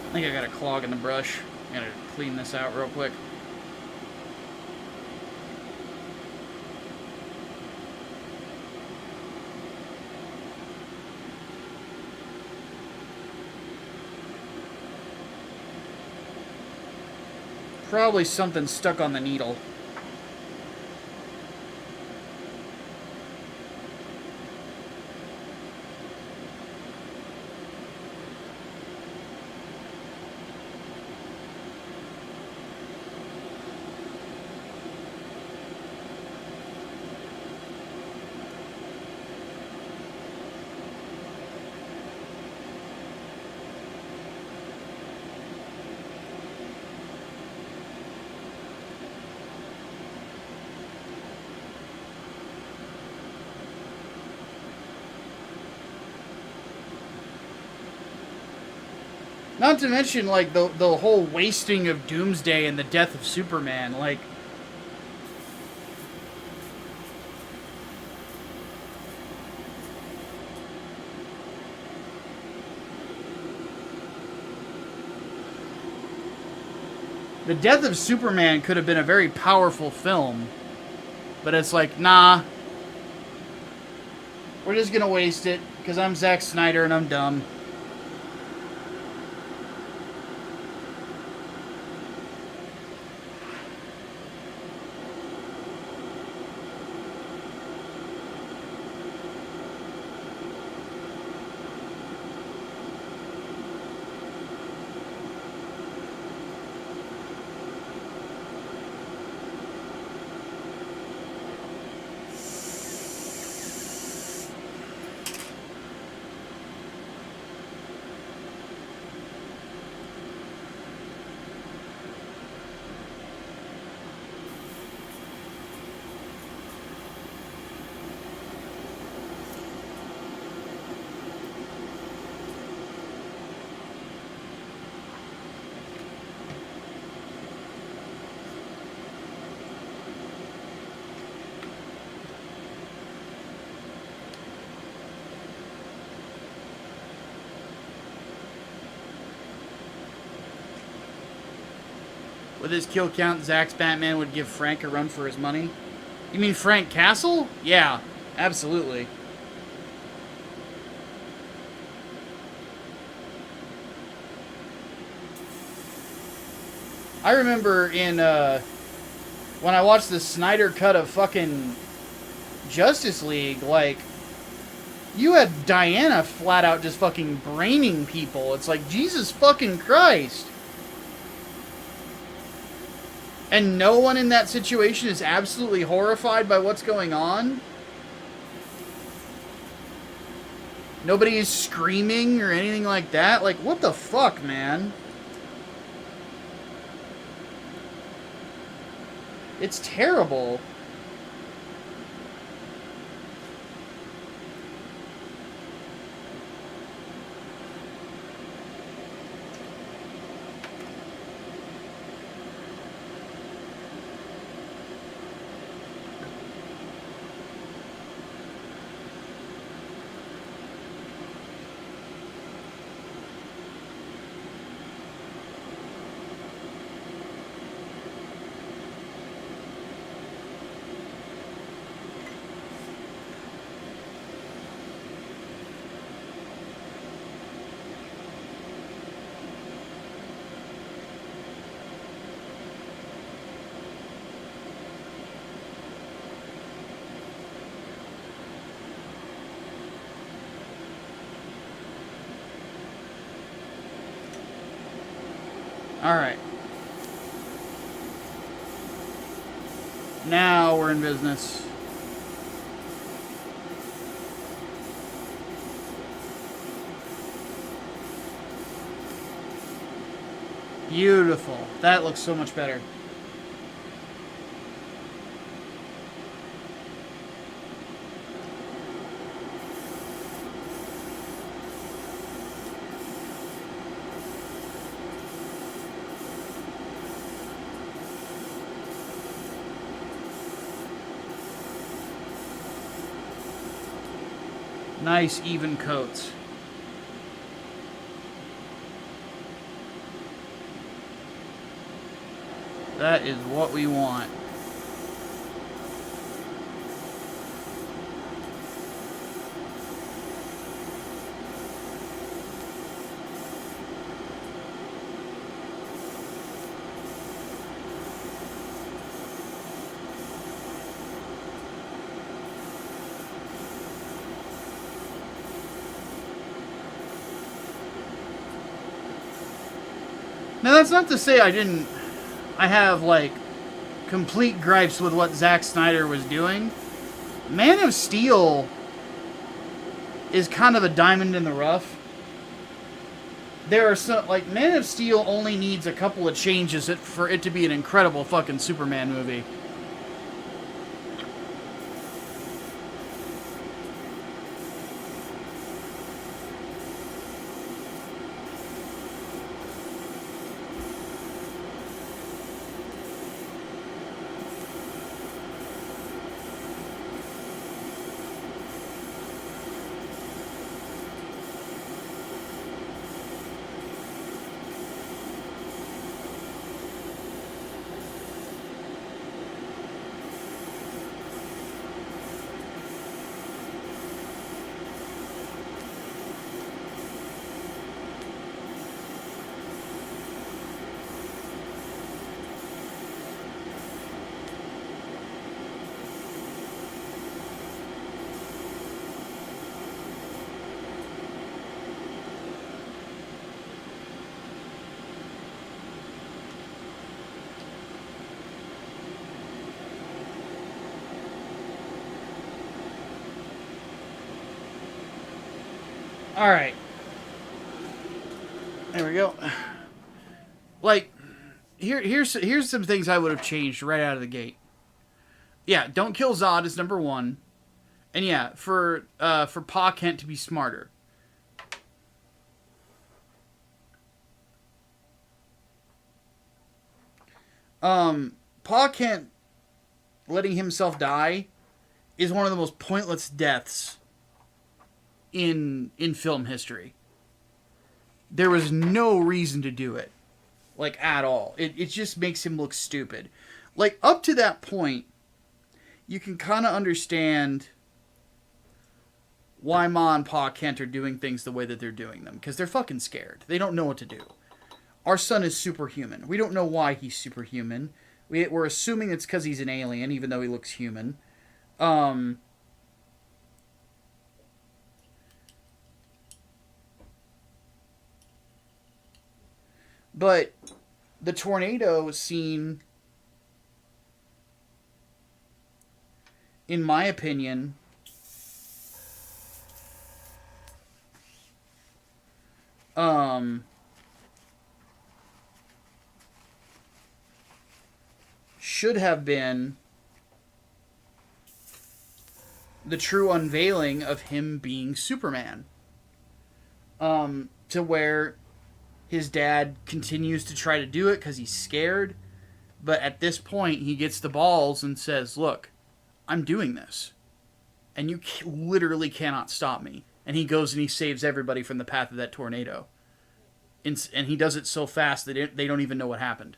I think I got a clog in the brush. I gotta clean this out real quick. Probably something stuck on the needle. Not to mention, like, the whole wasting of Doomsday and the death of Superman. Like, the death of Superman could have been a very powerful film. But it's like, nah. We're just gonna waste it, because I'm Zack Snyder and I'm dumb. With his kill count, Zack's Batman would give Frank a run for his money. You mean Frank Castle? Yeah, absolutely. I remember in, when I watched the Snyder cut of fucking Justice League, like, you had Diana flat out just fucking braining people. It's like, Jesus fucking Christ. And no one in that situation is absolutely horrified by what's going on? Nobody is screaming or anything like that? Like, what the fuck, man? It's terrible. Alright. Now we're in business. Beautiful. That looks so much better. Nice even coats. That is what we want. Now that's not to say I have like complete gripes with what Zack Snyder was doing. Man of Steel is kind of a diamond in the rough. There are some, like, Man of Steel only needs a couple of changes for it to be an incredible fucking Superman movie. Alright. There we go. Like, here's some things I would have changed right out of the gate. Yeah, don't kill Zod is number one. And yeah, for Pa Kent to be smarter. Pa Kent letting himself die is one of the most pointless deaths in film history. There was no reason to do it. Like, at all. It just makes him look stupid. Like, up to that point, you can kind of understand why Ma and Pa Kent are doing things the way that they're doing them. Because they're fucking scared. They don't know what to do. Our son is superhuman. We don't know why he's superhuman. We're assuming it's because he's an alien, even though he looks human. But the tornado scene, in my opinion, should have been the true unveiling of him being Superman. To where his dad continues to try to do it because he's scared. But at this point, he gets the balls and says, look, I'm doing this. And you literally cannot stop me. And he goes and he saves everybody from the path of that tornado. And he does it so fast that they don't even know what happened.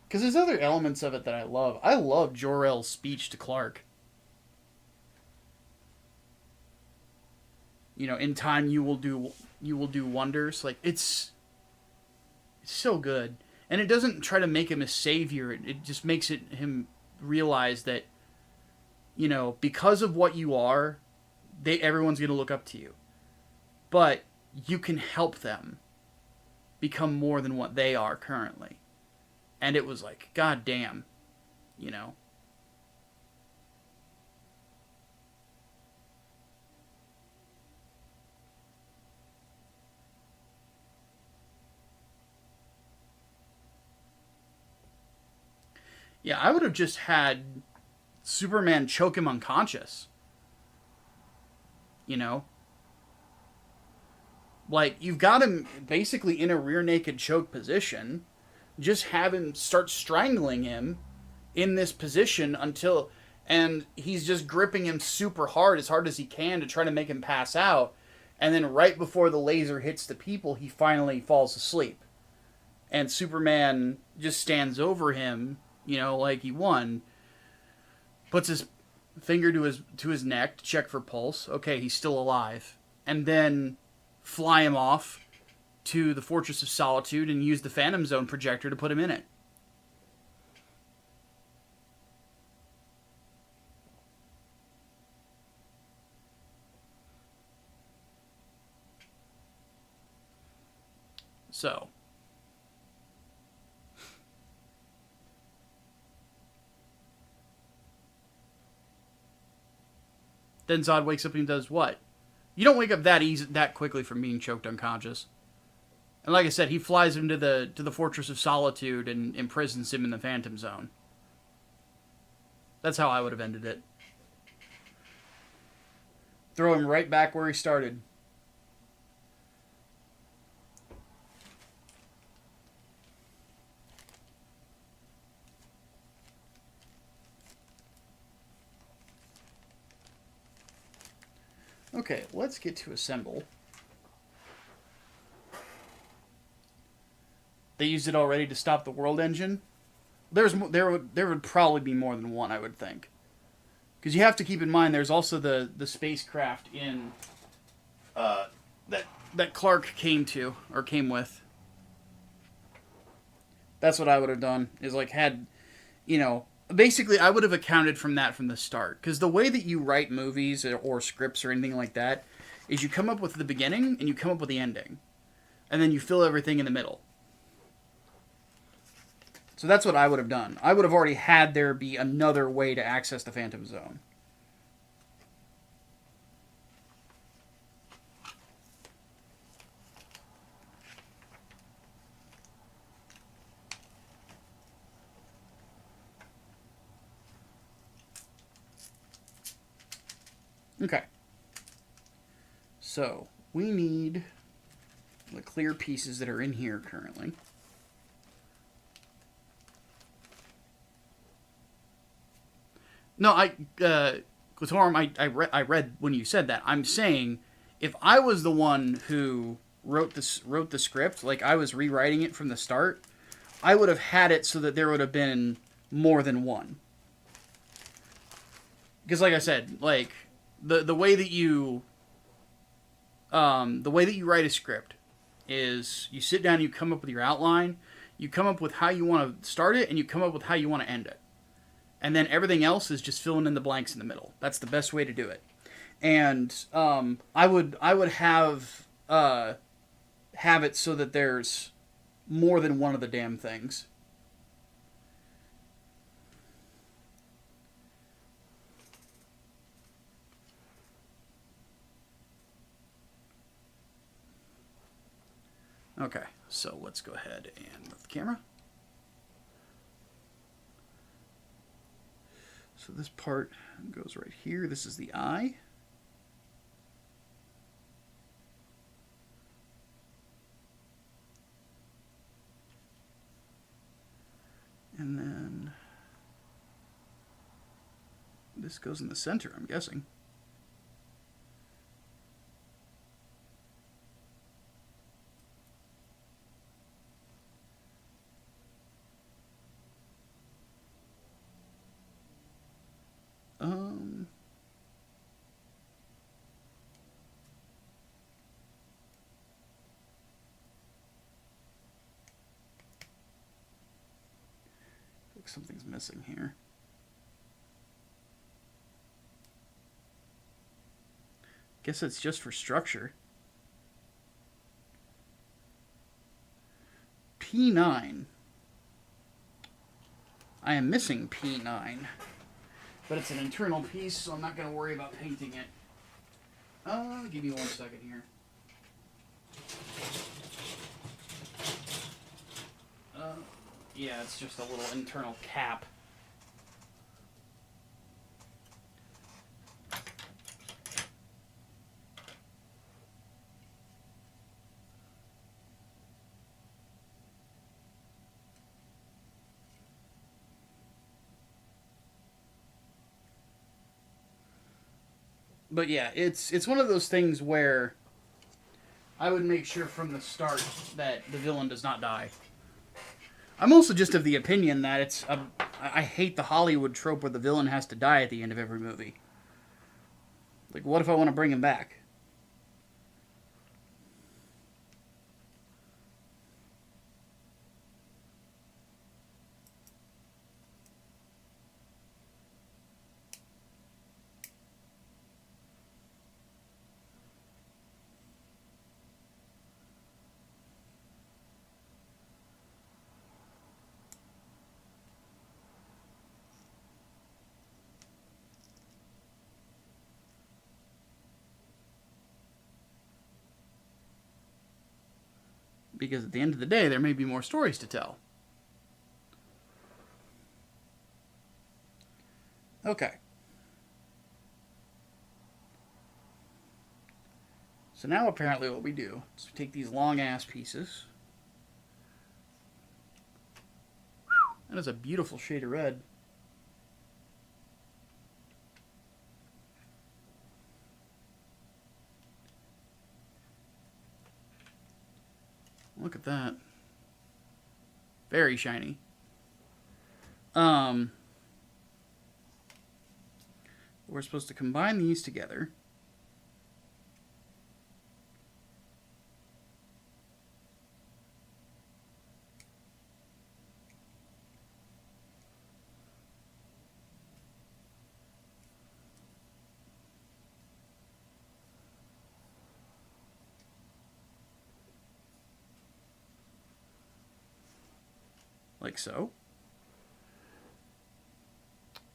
Because there's other elements of it that I love. I love Jor-El's speech to Clark. You know, in time you will do wonders. Like, it's so good. And it doesn't try to make him a savior. It just makes him realize that, you know, because of what you are, everyone's going to look up to you. But you can help them become more than what they are currently. And it was like, God damn, you know. Yeah, I would have just had Superman choke him unconscious. You know? Like, you've got him basically in a rear naked choke position. Just have him start strangling him in this position until... And he's just gripping him super hard as he can to try to make him pass out. And then right before the laser hits the people, he finally falls asleep. And Superman just stands over him, you know, like he won. Puts his finger to his neck to check for pulse. Okay, he's still alive. And then fly him off to the Fortress of Solitude and use the Phantom Zone projector to put him in it. So. Then Zod wakes up and does what? You don't wake up that quickly from being choked unconscious. And like I said, he flies him to the Fortress of Solitude and imprisons him in the Phantom Zone. That's how I would have ended it. Throw him right back where he started. Okay, let's get to assemble. They used it already to stop the world engine. There would probably be more than one, I would think. Because you have to keep in mind there's also the spacecraft in that Clark came with. That's what I would have done. Is like had, you know, basically I would have accounted from the start. Because the way that you write movies or scripts or anything like that is you come up with the beginning and you come up with the ending. And then you fill everything in the middle. So that's what I would have done. I would have already had there be another way to access the Phantom Zone. Okay. So, we need the clear pieces that are in here currently. No, Quatorum, I read when you said that. I'm saying, if I was the one who wrote the script, like I was rewriting it from the start, I would have had it so that there would have been more than one. Because, like I said, like the way that you write a script is you sit down, and you come up with your outline, you come up with how you want to start it, and you come up with how you want to end it. And then everything else is just filling in the blanks in the middle. That's the best way to do it. And I would have it so that there's more than one of the damn things. Okay, so let's go ahead and move the camera. So this part goes right here. This is the eye. And then this goes in the center, I'm guessing. Looks something's missing here. Guess it's just for structure. P9. I am missing P9. But it's an internal piece, so I'm not going to worry about painting it. Give me 1 second here. Yeah, it's just a little internal cap. But yeah, it's one of those things where I would make sure from the start that the villain does not die. I'm also just of the opinion that I hate the Hollywood trope where the villain has to die at the end of every movie. Like, what if I want to bring him back? Because at the end of the day, there may be more stories to tell. Okay. So now apparently what we do is we take these long-ass pieces. That is a beautiful shade of red. Look at that. Very shiny. We're supposed to combine these together. Like so.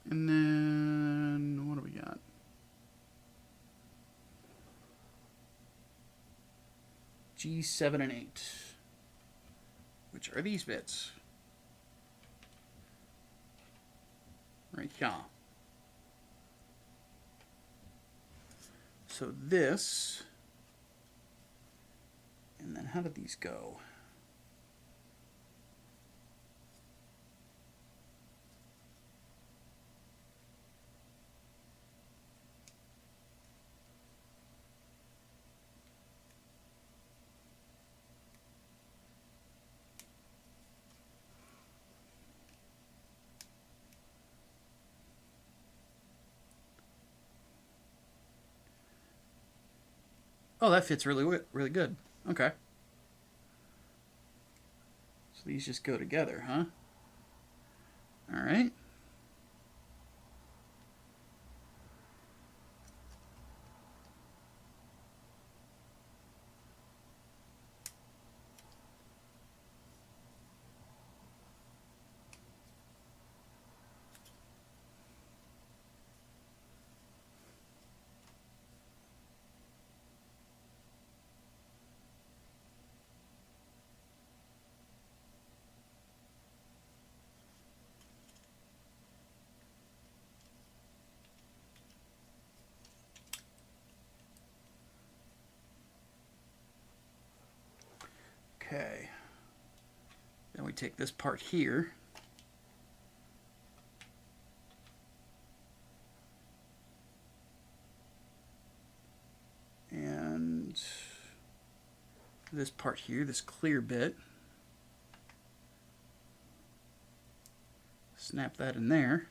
And then, what do we got? G7 and 8. Which are these bits? Right here. So this, and then how did these go? Oh, that fits really good. Okay. So these just go together, huh? All right. Okay. Then we take this part here. And this part here, this clear bit. Snap that in there.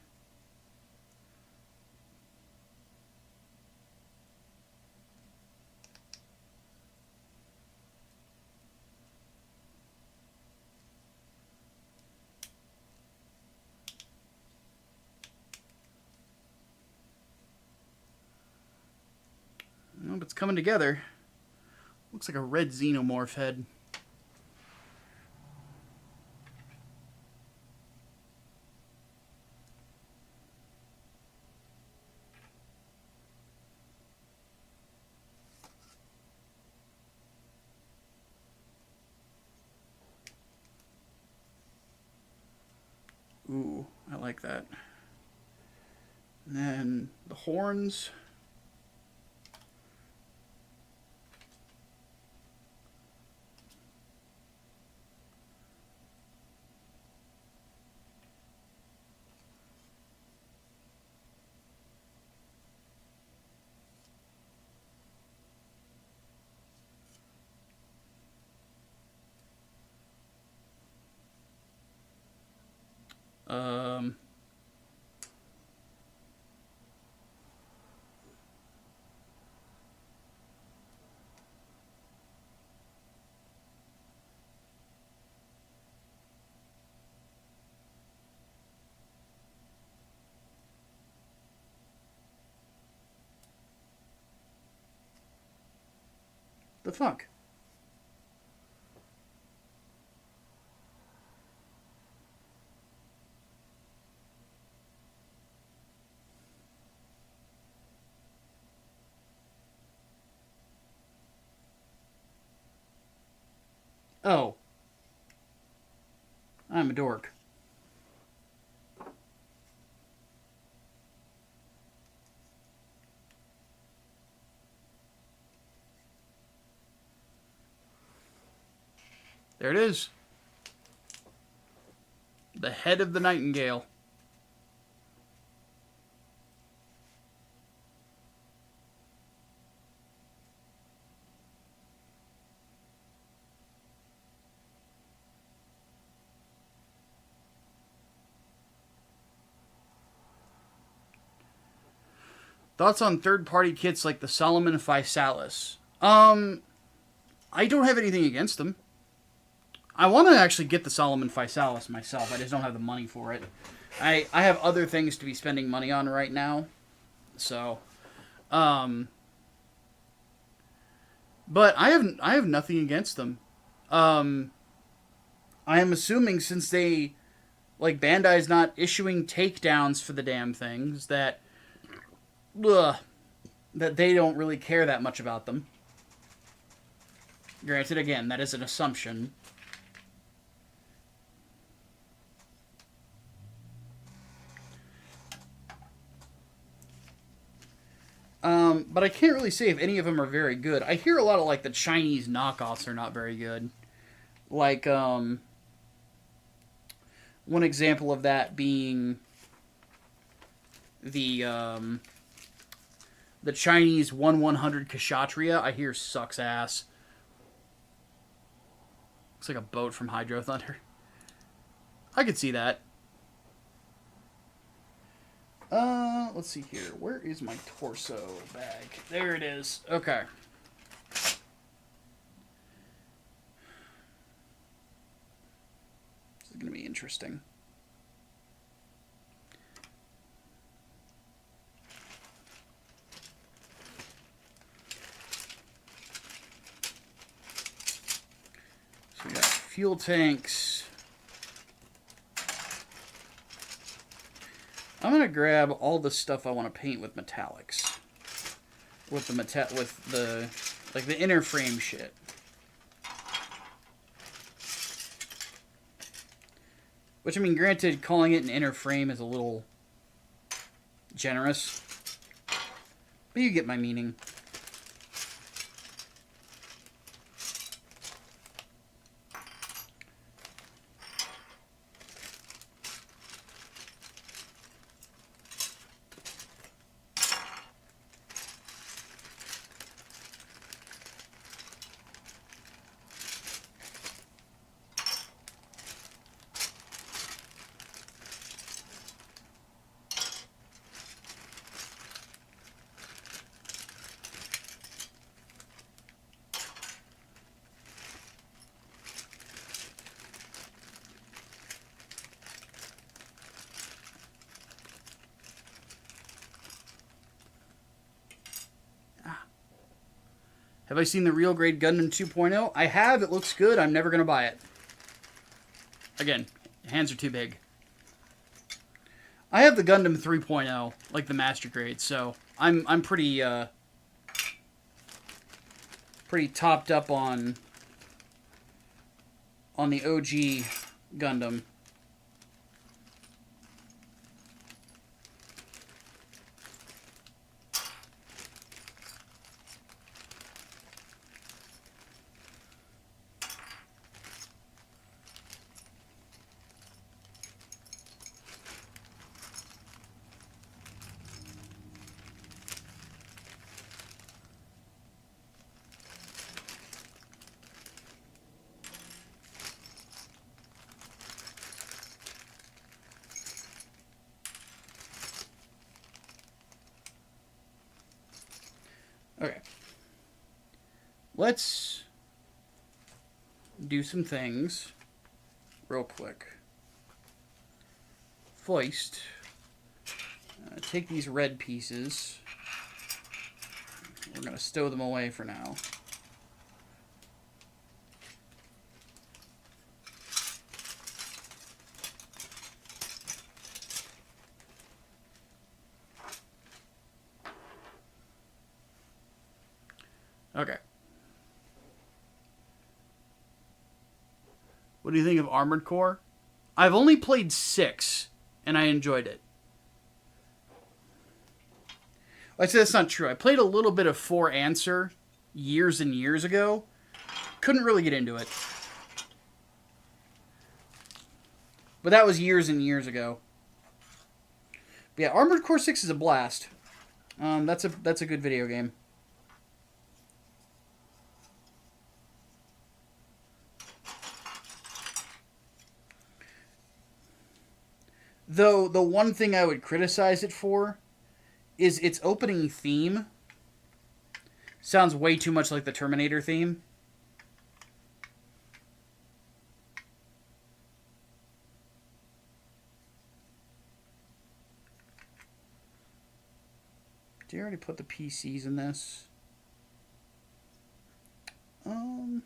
it's coming together. Looks like a red xenomorph head. Ooh, I like that. And then the horns. The fuck? Oh. I'm a dork. There it is. The head of the Nightingale. Thoughts on third-party kits like the Solomon Physalis? I don't have anything against them. I want to actually get the Solomon Physalis myself. I just don't have the money for it. I have other things to be spending money on right now. So, but I have nothing against them. I am assuming since they, like, Bandai's not issuing takedowns for the damn things, that they don't really care that much about them. Granted, again, that is an assumption. But I can't really say if any of them are very good. I hear a lot of, like, the Chinese knockoffs are not very good. Like, one example of that being the Chinese 1/100 Kshatriya, I hear sucks ass. Looks like a boat from Hydro Thunder. I could see that. Let's see here. Where is my torso bag? There it is. Okay. This is going to be interesting. So we got fuel tanks. I'm gonna grab all the stuff I want to paint with metallics, with the inner frame shit. Which, I mean, granted, calling it an inner frame is a little generous, but you get my meaning. Have I seen the Real Grade Gundam 2.0? I have. It looks good. I'm never going to buy it. Again, hands are too big. I have the Gundam 3.0, like the Master Grade, so I'm pretty pretty topped up on the OG Gundam. Okay. Let's do some things real quick. First, take these red pieces. We're going to stow them away for now. Okay. What do you think of Armored Core? I've only played 6, and I enjoyed it. I'd say that's not true. I played a little bit of 4 Answer years and years ago. Couldn't really get into it. But that was years and years ago. But yeah, Armored Core 6 is a blast. That's a good video game. Though, the one thing I would criticize it for is its opening theme sounds way too much like the Terminator theme. Did you already put the PCs in this? I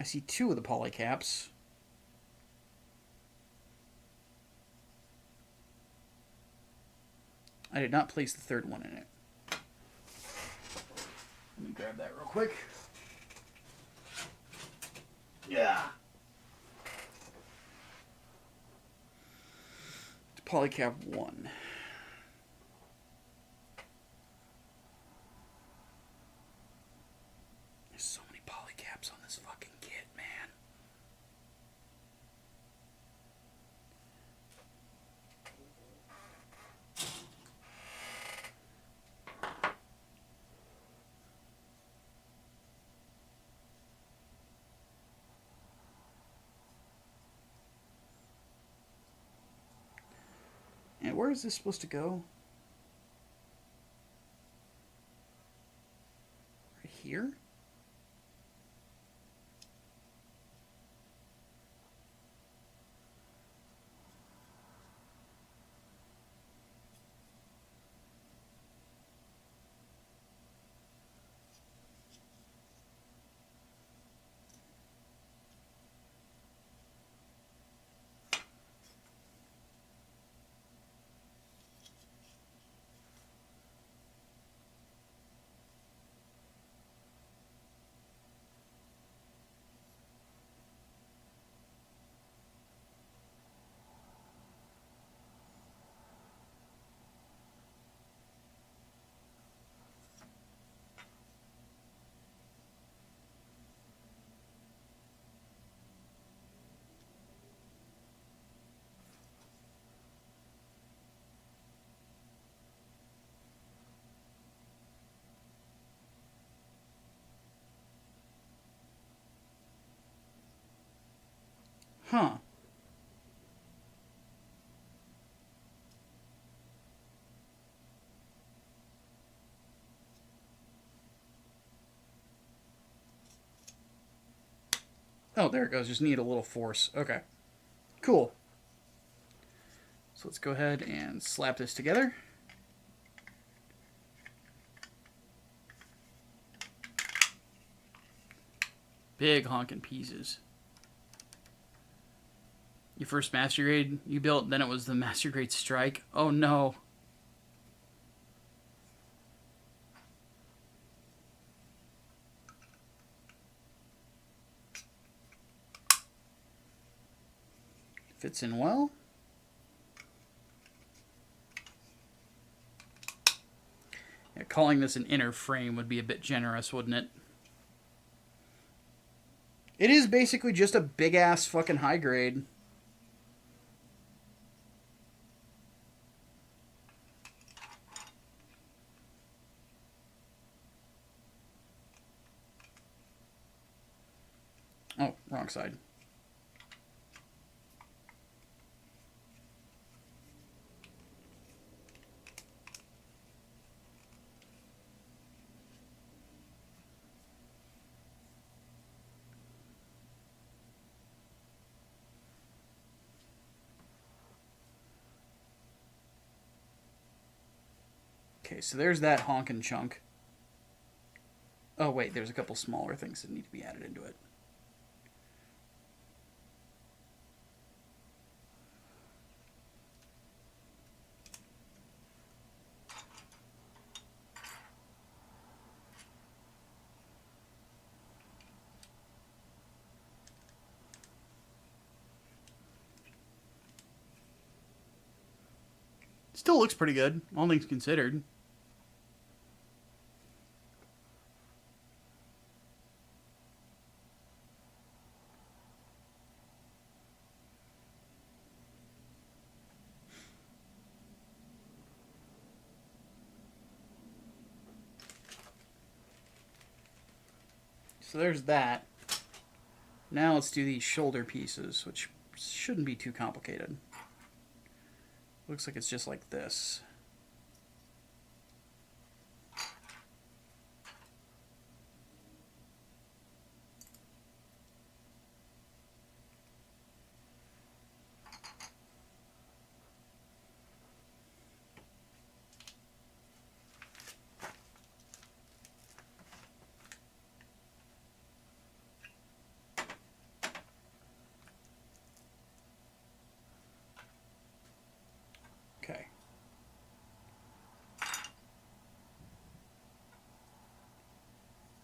see 2 of the polycaps. I did not place the 3rd one in it. Let me grab that real quick. Yeah. It's polycap 1. There's so many polycaps on this fucking kit, man. And where is this supposed to go? Right here? Huh. Oh, there it goes. Just need a little force. Okay. Cool. So let's go ahead and slap this together. Big honking pieces. Your first Master Grade you built, then it was the Master Grade Strike. Oh no. Fits in well. Yeah, calling this an inner frame would be a bit generous, wouldn't it? It is basically just a big-ass fucking high grade. Oh, wrong side. Okay, so there's that honkin' chunk. Oh, wait, there's a couple smaller things that need to be added into it. Still looks pretty good, all things considered. So there's that. Now let's do these shoulder pieces, which shouldn't be too complicated. Looks like it's just like this. Okay.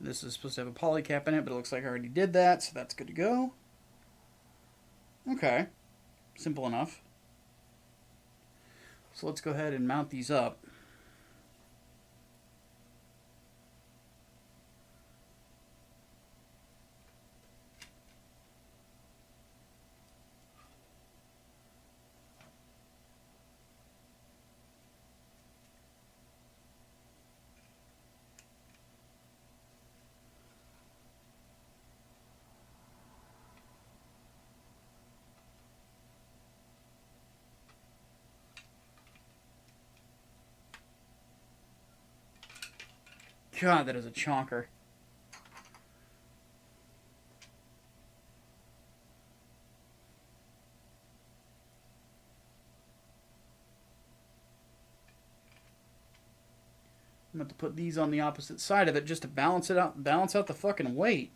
This is supposed to have a poly cap in it, but it looks like I already did that, so that's good to go. Okay. Simple enough. So let's go ahead and mount these up. God, that is a chonker. I'm going to put these on the opposite side of it just to balance it out, balance out the fucking weight.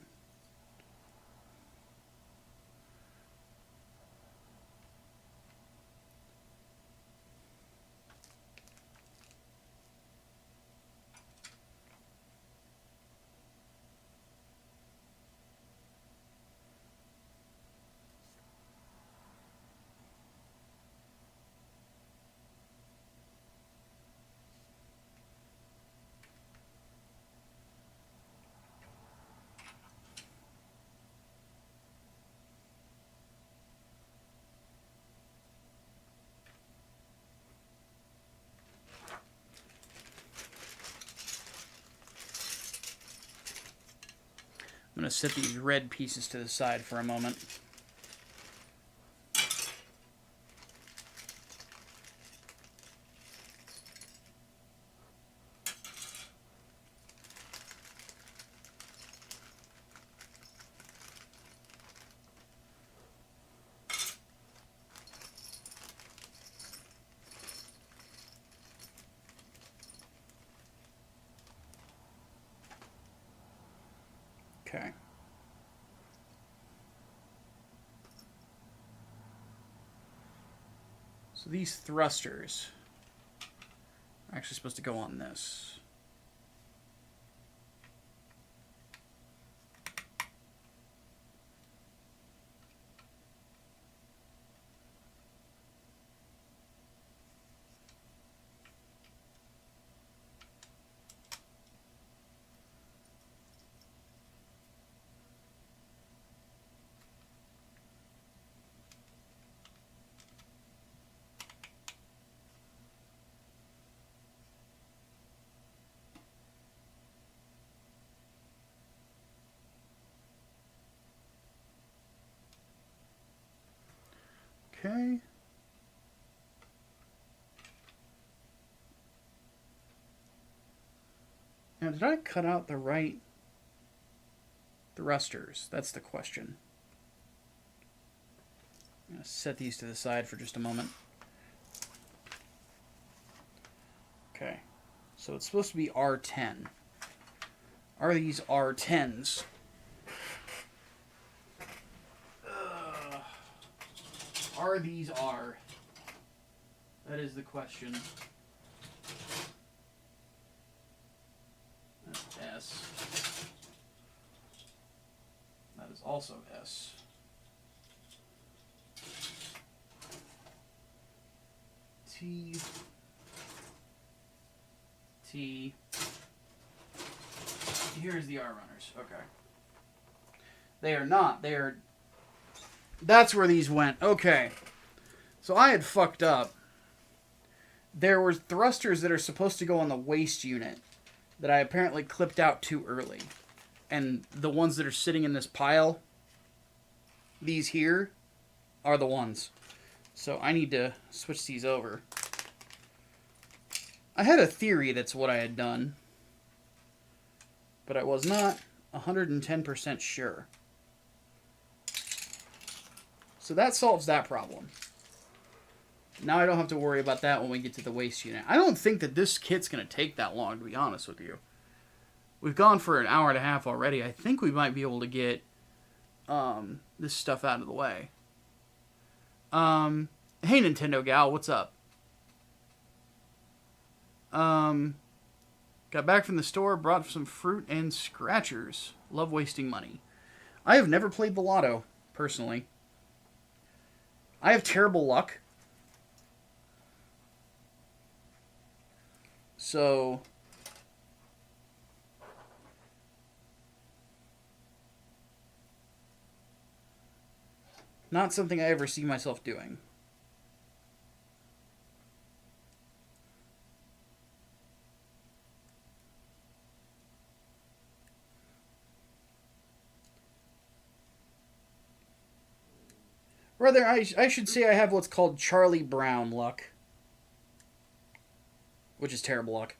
I'm going to set these red pieces to the side for a moment. Okay. So these thrusters are actually supposed to go on this. Okay. Now, did I cut out the right thrusters? That's the question. I'm going to set these to the side for just a moment. Okay. So it's supposed to be R10. Are these R10s? Are these R? That is the question. That's S. That is also S. T. T. Here's the R runners. Okay. They are not. They are... That's where these went. Okay. So I had fucked up. There were thrusters that are supposed to go on the waist unit that I apparently clipped out too early. And the ones that are sitting in this pile, these here, are the ones. So I need to switch these over. I had a theory that's what I had done, but I was not 110% sure. So that solves that problem. Now I don't have to worry about that when we get to the waist unit. I don't think that this kit's going to take that long, to be honest with you. We've gone for an hour and a half already. I think we might be able to get this stuff out of the way. Hey, Nintendo gal, what's up? Got back from the store, brought some fruit and scratchers. Love wasting money. I have never played the lotto, personally. I have terrible luck. So... not something I ever see myself doing. Rather, I should say I have what's called Charlie Brown luck. Which is terrible luck.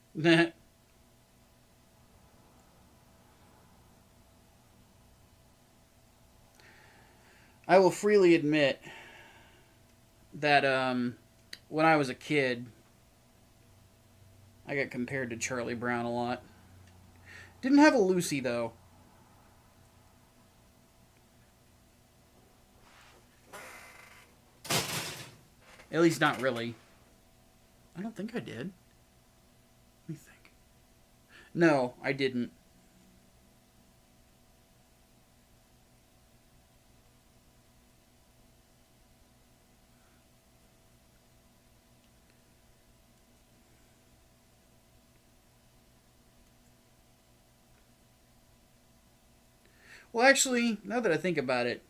I will freely admit that when I was a kid, I got compared to Charlie Brown a lot. Didn't have a Lucy, though. At least not really. I don't think I did. Let me think. No, I didn't. Well, actually, now that I think about it,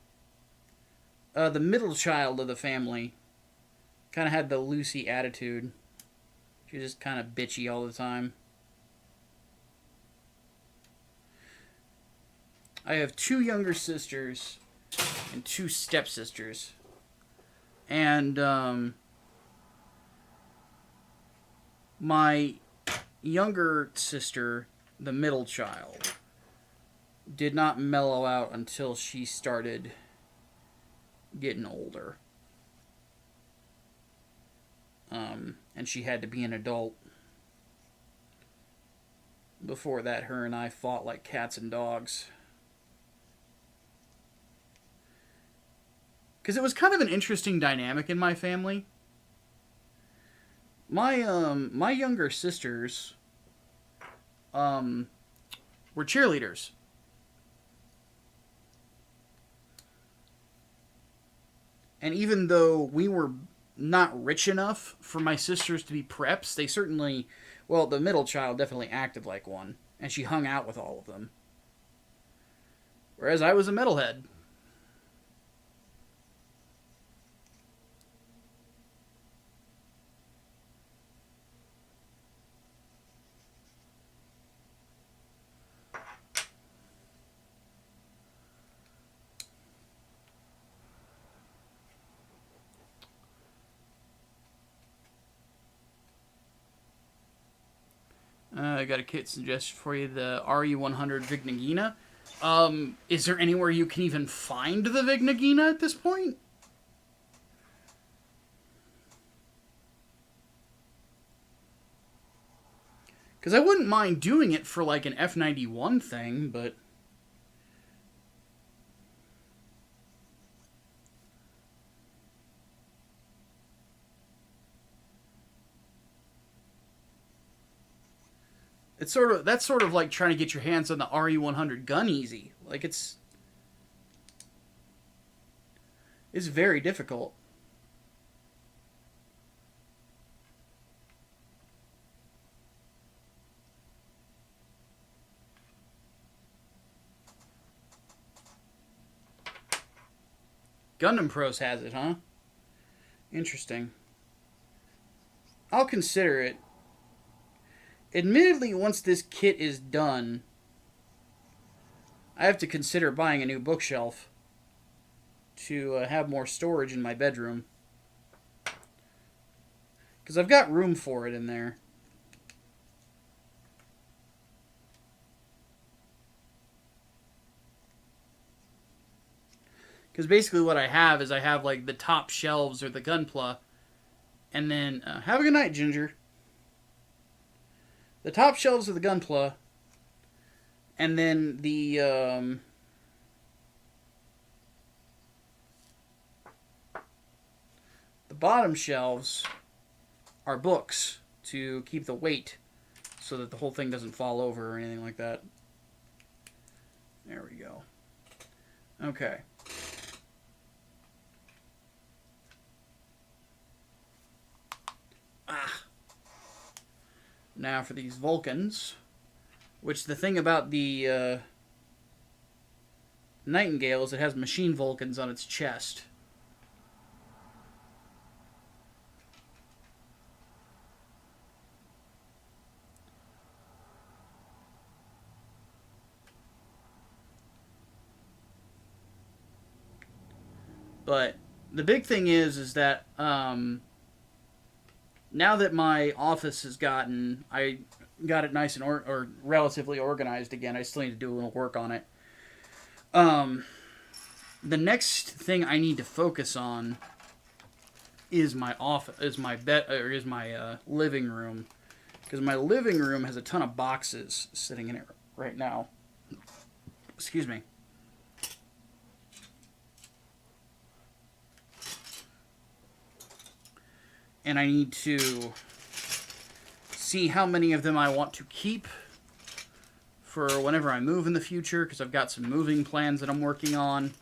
the middle child of the family kind of had the Lucy attitude. She was just kind of bitchy all the time. I have 2 younger sisters and 2 stepsisters. And my younger sister, the middle child, did not mellow out until she started getting older. And she had to be an adult. Before that, her and I fought like cats and dogs. Because it was kind of an interesting dynamic in my family. my younger sisters were cheerleaders. And even though we were not rich enough for my sisters to be preps, they certainly, well, the middle child definitely acted like one, and she hung out with all of them. Whereas I was a metalhead. I got a kit suggestion for you, the RE100 Vignagina. Is there anywhere you can even find the Vignagina at this point? Because I wouldn't mind doing it for like an F91 thing, but... that's sort of like trying to get your hands on the RE100 gun easy. Like it's very difficult. Gundam Pros has it, huh? Interesting. I'll consider it. Admittedly, once this kit is done, I have to consider buying a new bookshelf to have more storage in my bedroom. Because I've got room for it in there. Because basically what I have is I have like the top shelves or the Gunpla. And then, have a good night, Ginger. The top shelves of the Gunpla, and then the bottom shelves are books to keep the weight so that the whole thing doesn't fall over or anything like that. There we go. Okay. Now for these Vulcans, which the thing about the Nightingale is it has machine Vulcans on its chest. But the big thing is that now that my office has I got it nice and or relatively organized again. I still need to do a little work on it. The next thing I need to focus on is my office, is my bed, or is my living room, because my living room has a ton of boxes sitting in it right now. Excuse me. And I need to see how many of them I want to keep for whenever I move in the future, because I've got some moving plans that I'm working on.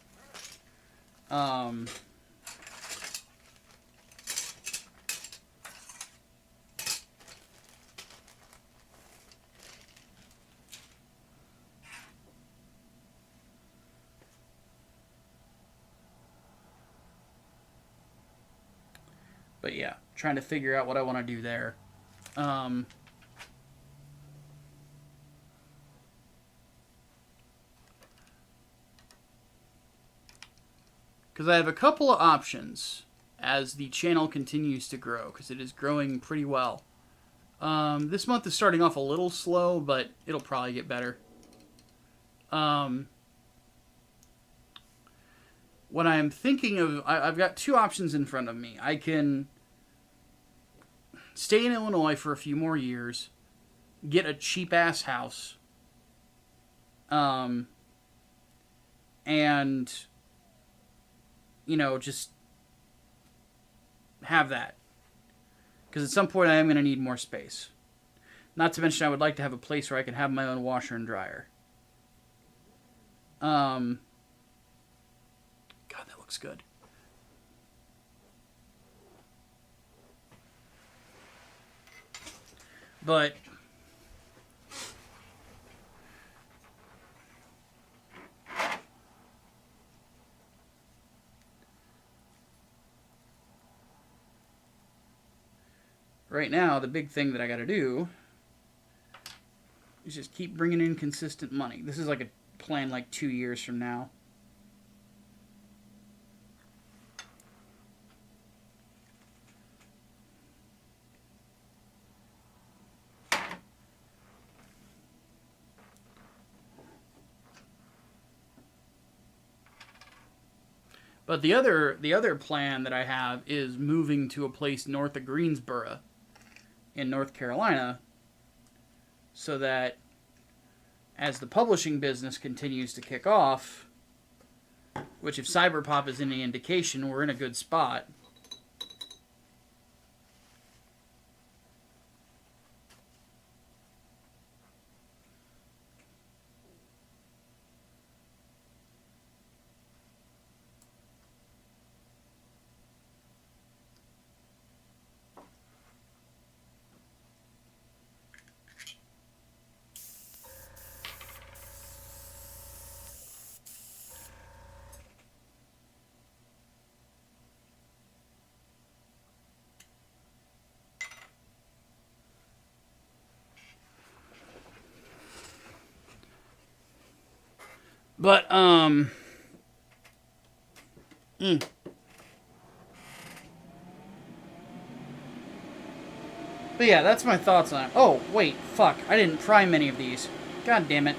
But yeah, trying to figure out what I want to do there. Because I have a couple of options as the channel continues to grow, because it is growing pretty well. This month is starting off a little slow, but it'll probably get better. What I'm thinking of, I've got two options in front of me. I can stay in Illinois for a few more years, get a cheap-ass house, and, you know, just have that. Because at some point I am going to need more space. Not to mention I would like to have a place where I can have my own washer and dryer. God, that looks good. But right now, the big thing that I got to do is just keep bringing in consistent money. This is like a plan like 2 years from now. But the other plan that I have is moving to a place north of Greensboro in North Carolina, so that as the publishing business continues to kick off, which if Cyberpop is any indication, we're in a good spot. But, But yeah, that's my thoughts on it. Oh, wait, fuck. I didn't prime any of these. God damn it.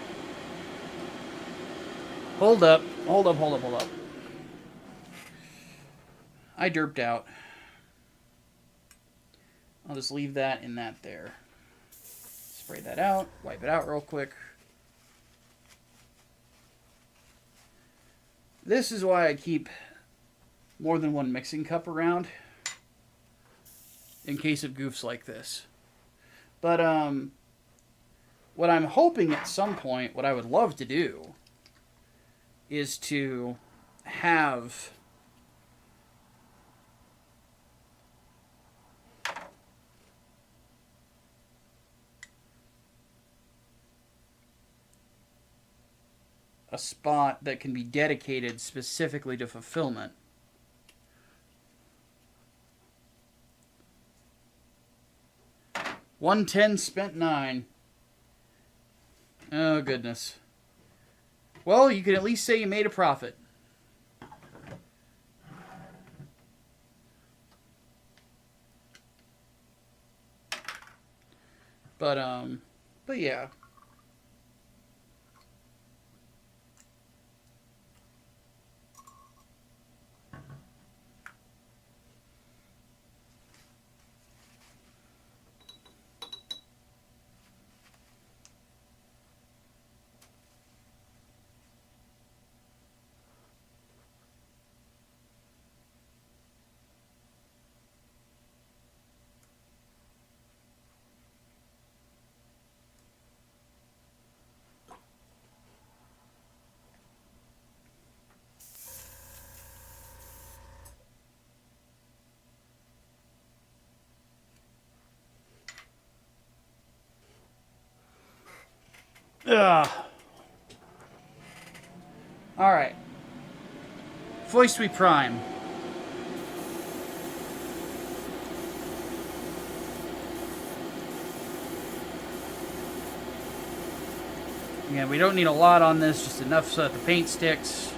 Hold up. Hold up. I derped out. I'll just leave that in that there. Spray that out. Wipe it out real quick. This is why I keep more than one mixing cup around, in case of goofs like this. But what I'm hoping at some point, what I would love to do, is to have a spot that can be dedicated specifically to fulfillment. $110 spent 9. Oh goodness. Well, you can at least say you made a profit. But yeah. Ugh. Alright. Voice we prime. Yeah, we don't need a lot on this, just enough so that the paint sticks.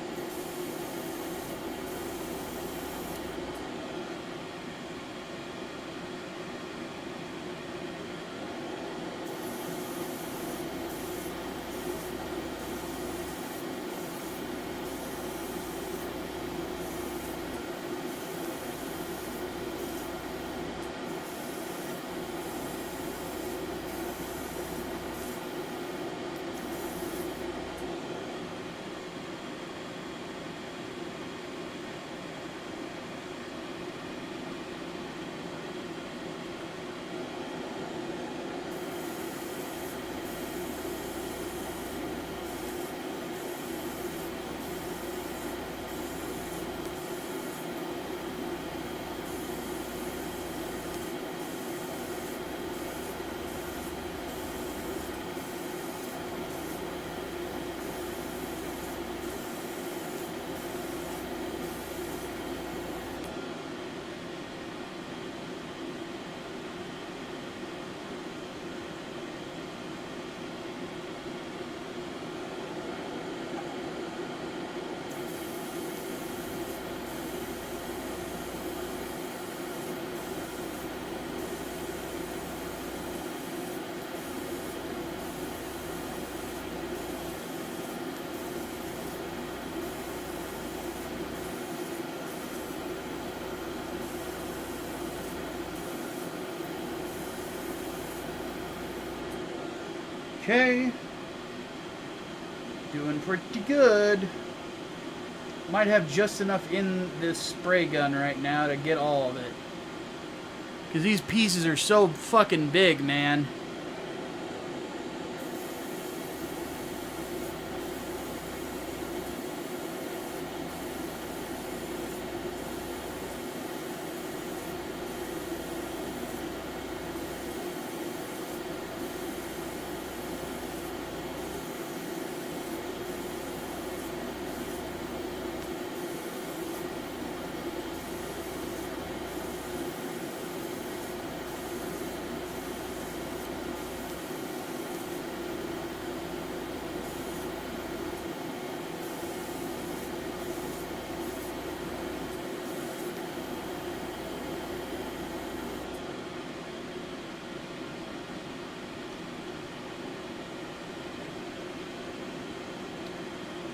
Okay. Doing pretty good. Might have just enough in this spray gun right now to get all of it. Because these pieces are so fucking big, man.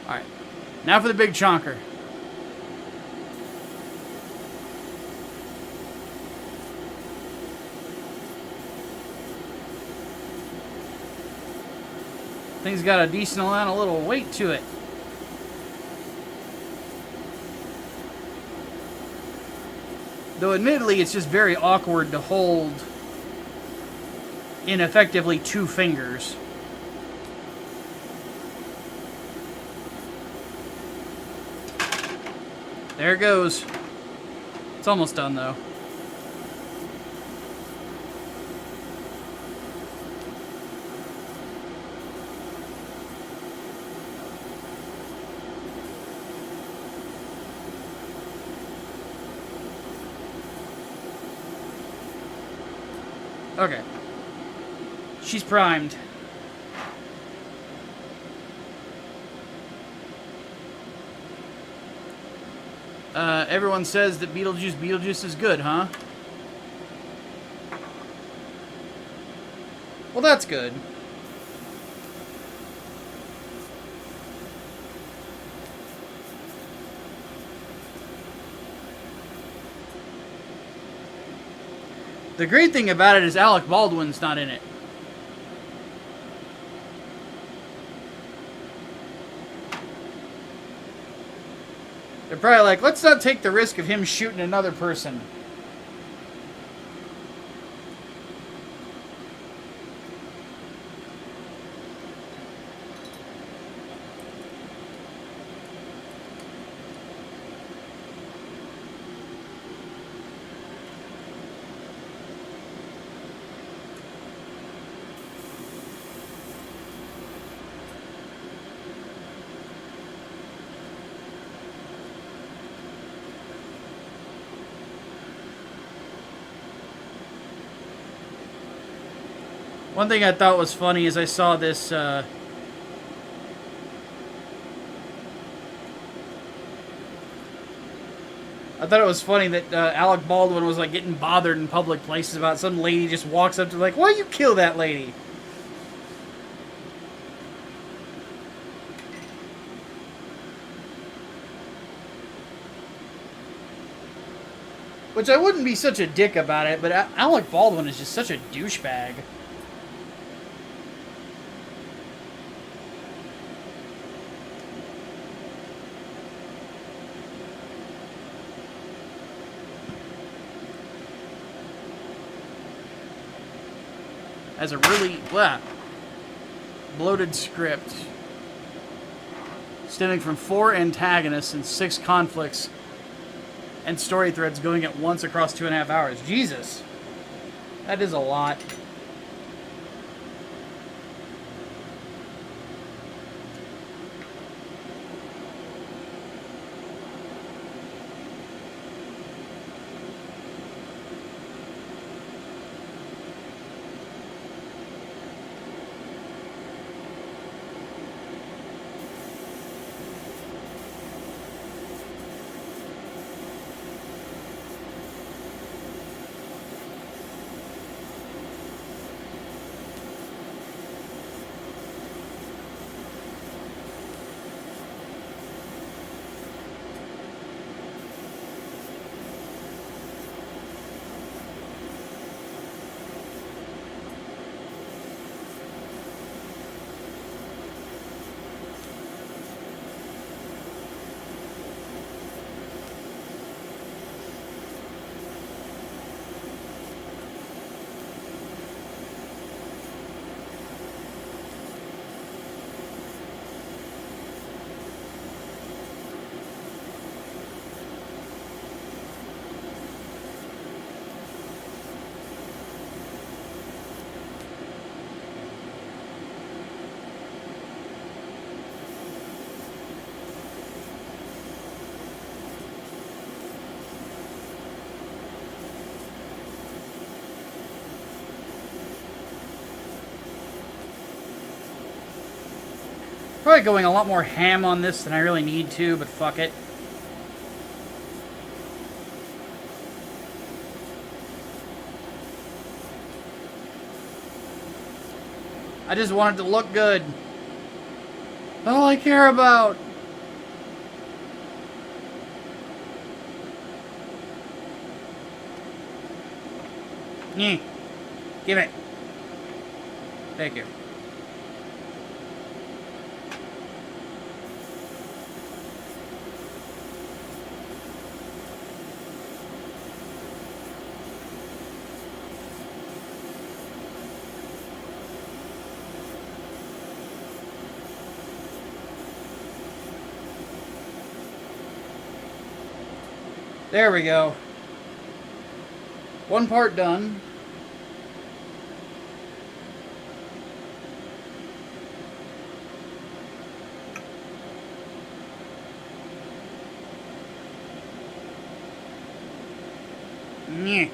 Alright. Now for the big chonker. Thing's got a decent amount of little weight to it. Though admittedly it's just very awkward to hold in effectively 2 fingers. There it goes. It's almost done, though. Okay. She's primed. Everyone says that Beetlejuice is good, huh? Well, that's good. The great thing about it is Alec Baldwin's not in it. They're probably like, let's not take the risk of him shooting another person. One thing I thought was funny is I saw this, I thought it was funny that Alec Baldwin was like getting bothered in public places about some lady just walks up to like, why you kill that lady? Which I wouldn't be such a dick about it, but Alec Baldwin is just such a douchebag. Has a really bloated script stemming from 4 antagonists and 6 conflicts and story threads going at once across 2.5 hours. Jesus. That is a lot. Probably going a lot more ham on this than I really need to, but fuck it. I just want it to look good. That's all I care about. Yeah. Give it. Thank you. There we go. One part done. Nyeh.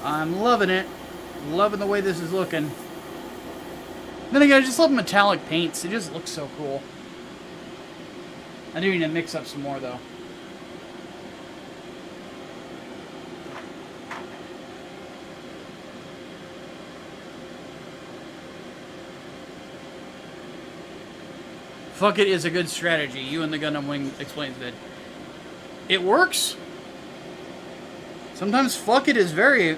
I'm loving it. Loving the way this is looking. Then again, I just love metallic paints. It just looks so cool. I do need to mix up some more, though. Fuck it is a good strategy. You and the Gundam Wing explains that. It works. Sometimes fuck it is very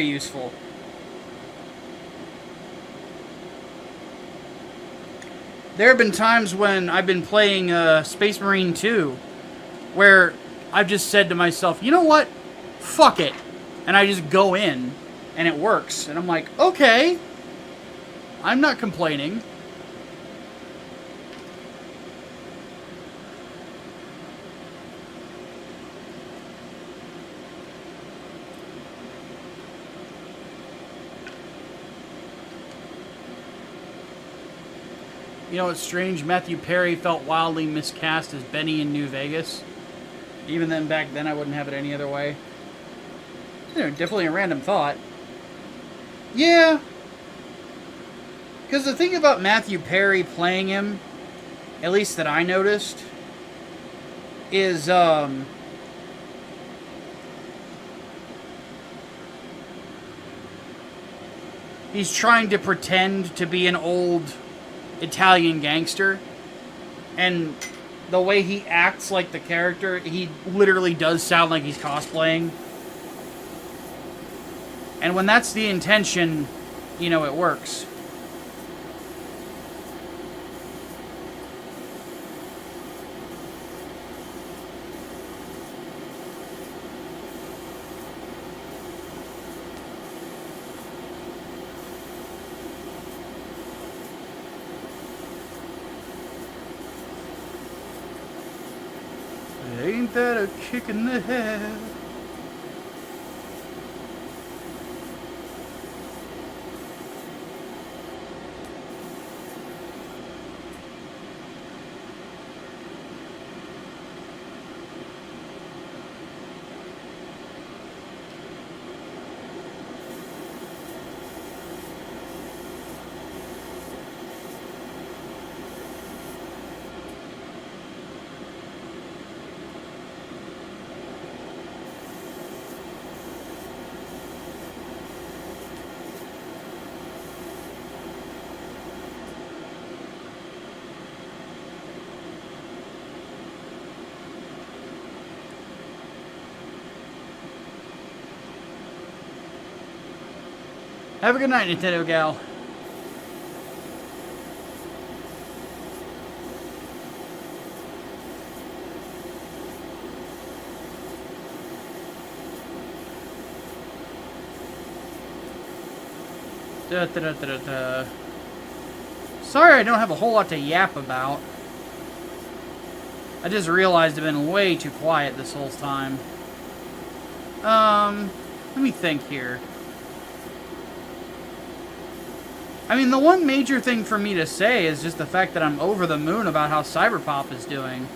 useful. There have been times when I've been playing Space Marine 2 where I've just said to myself, you know what? Fuck it. And I just go in and it works. And I'm like, okay. I'm not complaining. You know what's strange? Matthew Perry felt wildly miscast as Benny in New Vegas. Even then, back then, I wouldn't have it any other way. You know, definitely a random thought. Yeah. Because the thing about Matthew Perry playing him, at least that I noticed, is, he's trying to pretend to be an old Italian gangster, and the way he acts like the character, he literally does sound like he's cosplaying. And when that's the intention, you know, it works. Ain't that a kick in the head? Have a good night, Nintendo gal. Sorry I don't have a whole lot to yap about. I just realized I've been way too quiet this whole time. Let me think here. I mean, the one major thing for me to say is just the fact that I'm over the moon about how Cyberpop is doing.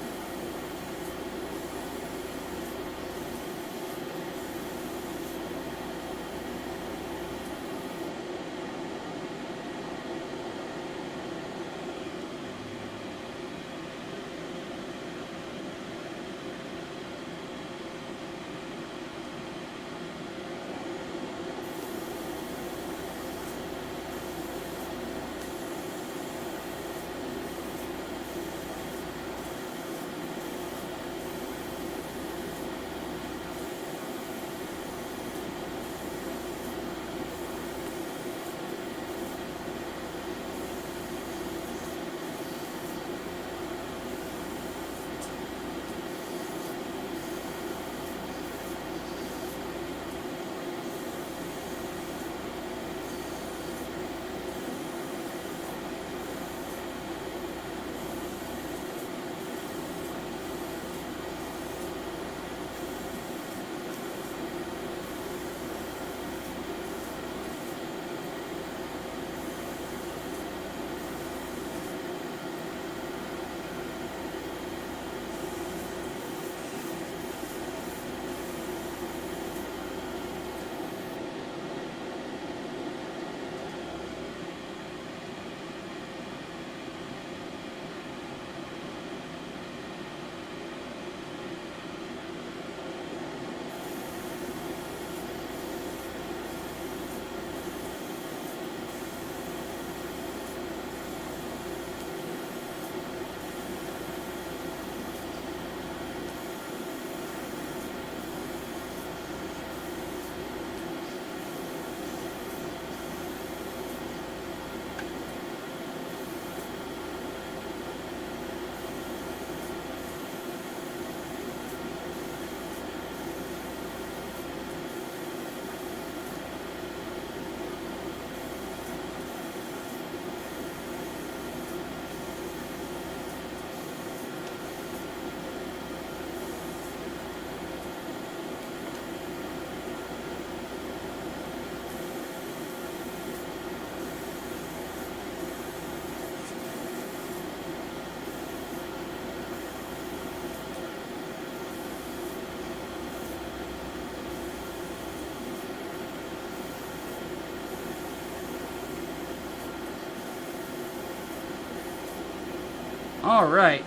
Alright.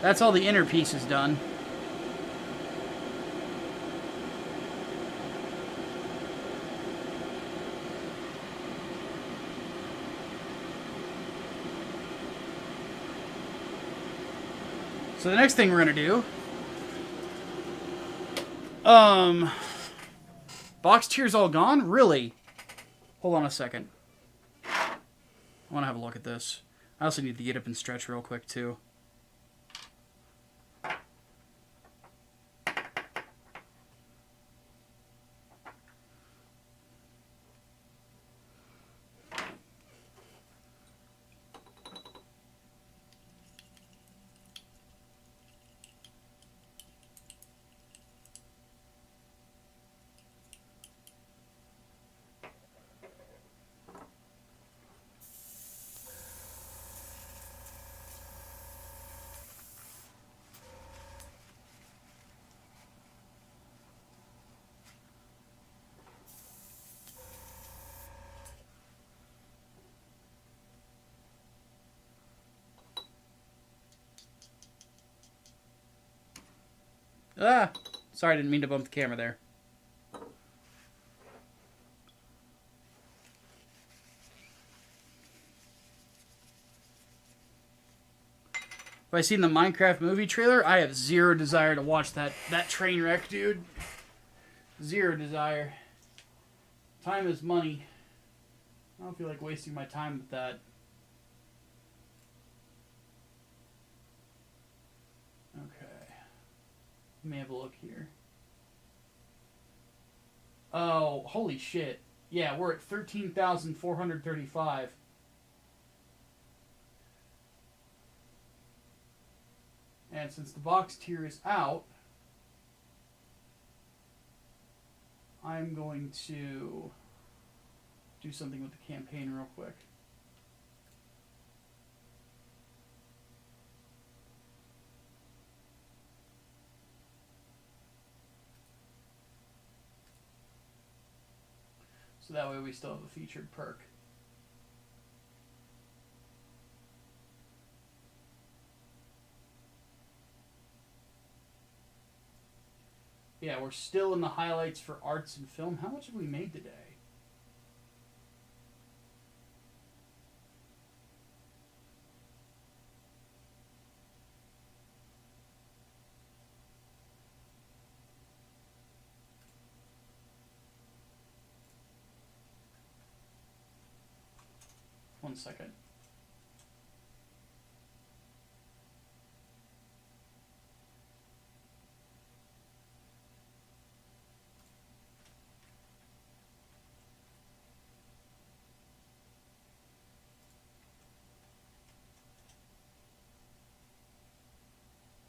That's all the inner pieces done. So the next thing we're gonna do, box tier's all gone? Really? Hold on a second. I want to have a look at this. I also need to get up and stretch real quick too. Ah! Sorry, I didn't mean to bump the camera there. Have I seen the Minecraft movie trailer? I have zero desire to watch that train wreck, dude. Zero desire. Time is money. I don't feel like wasting my time with that. Okay. Let me have a look here. Oh, holy shit. Yeah, we're at 13,435. And since the box tier is out, I'm going to do something with the campaign real quick. So that way we still have a featured perk. Yeah, we're still in the highlights for arts and film. How much have we made today? One second.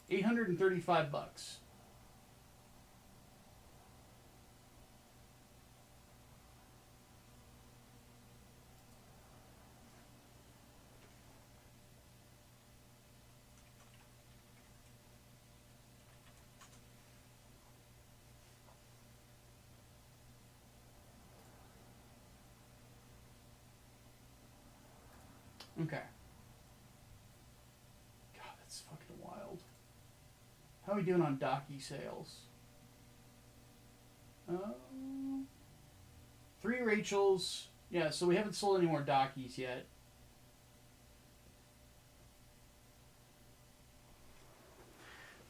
$835. Okay. God, that's fucking wild. How are we doing on Docky sales? 3 Rachels. Yeah, so we haven't sold any more Dockies yet.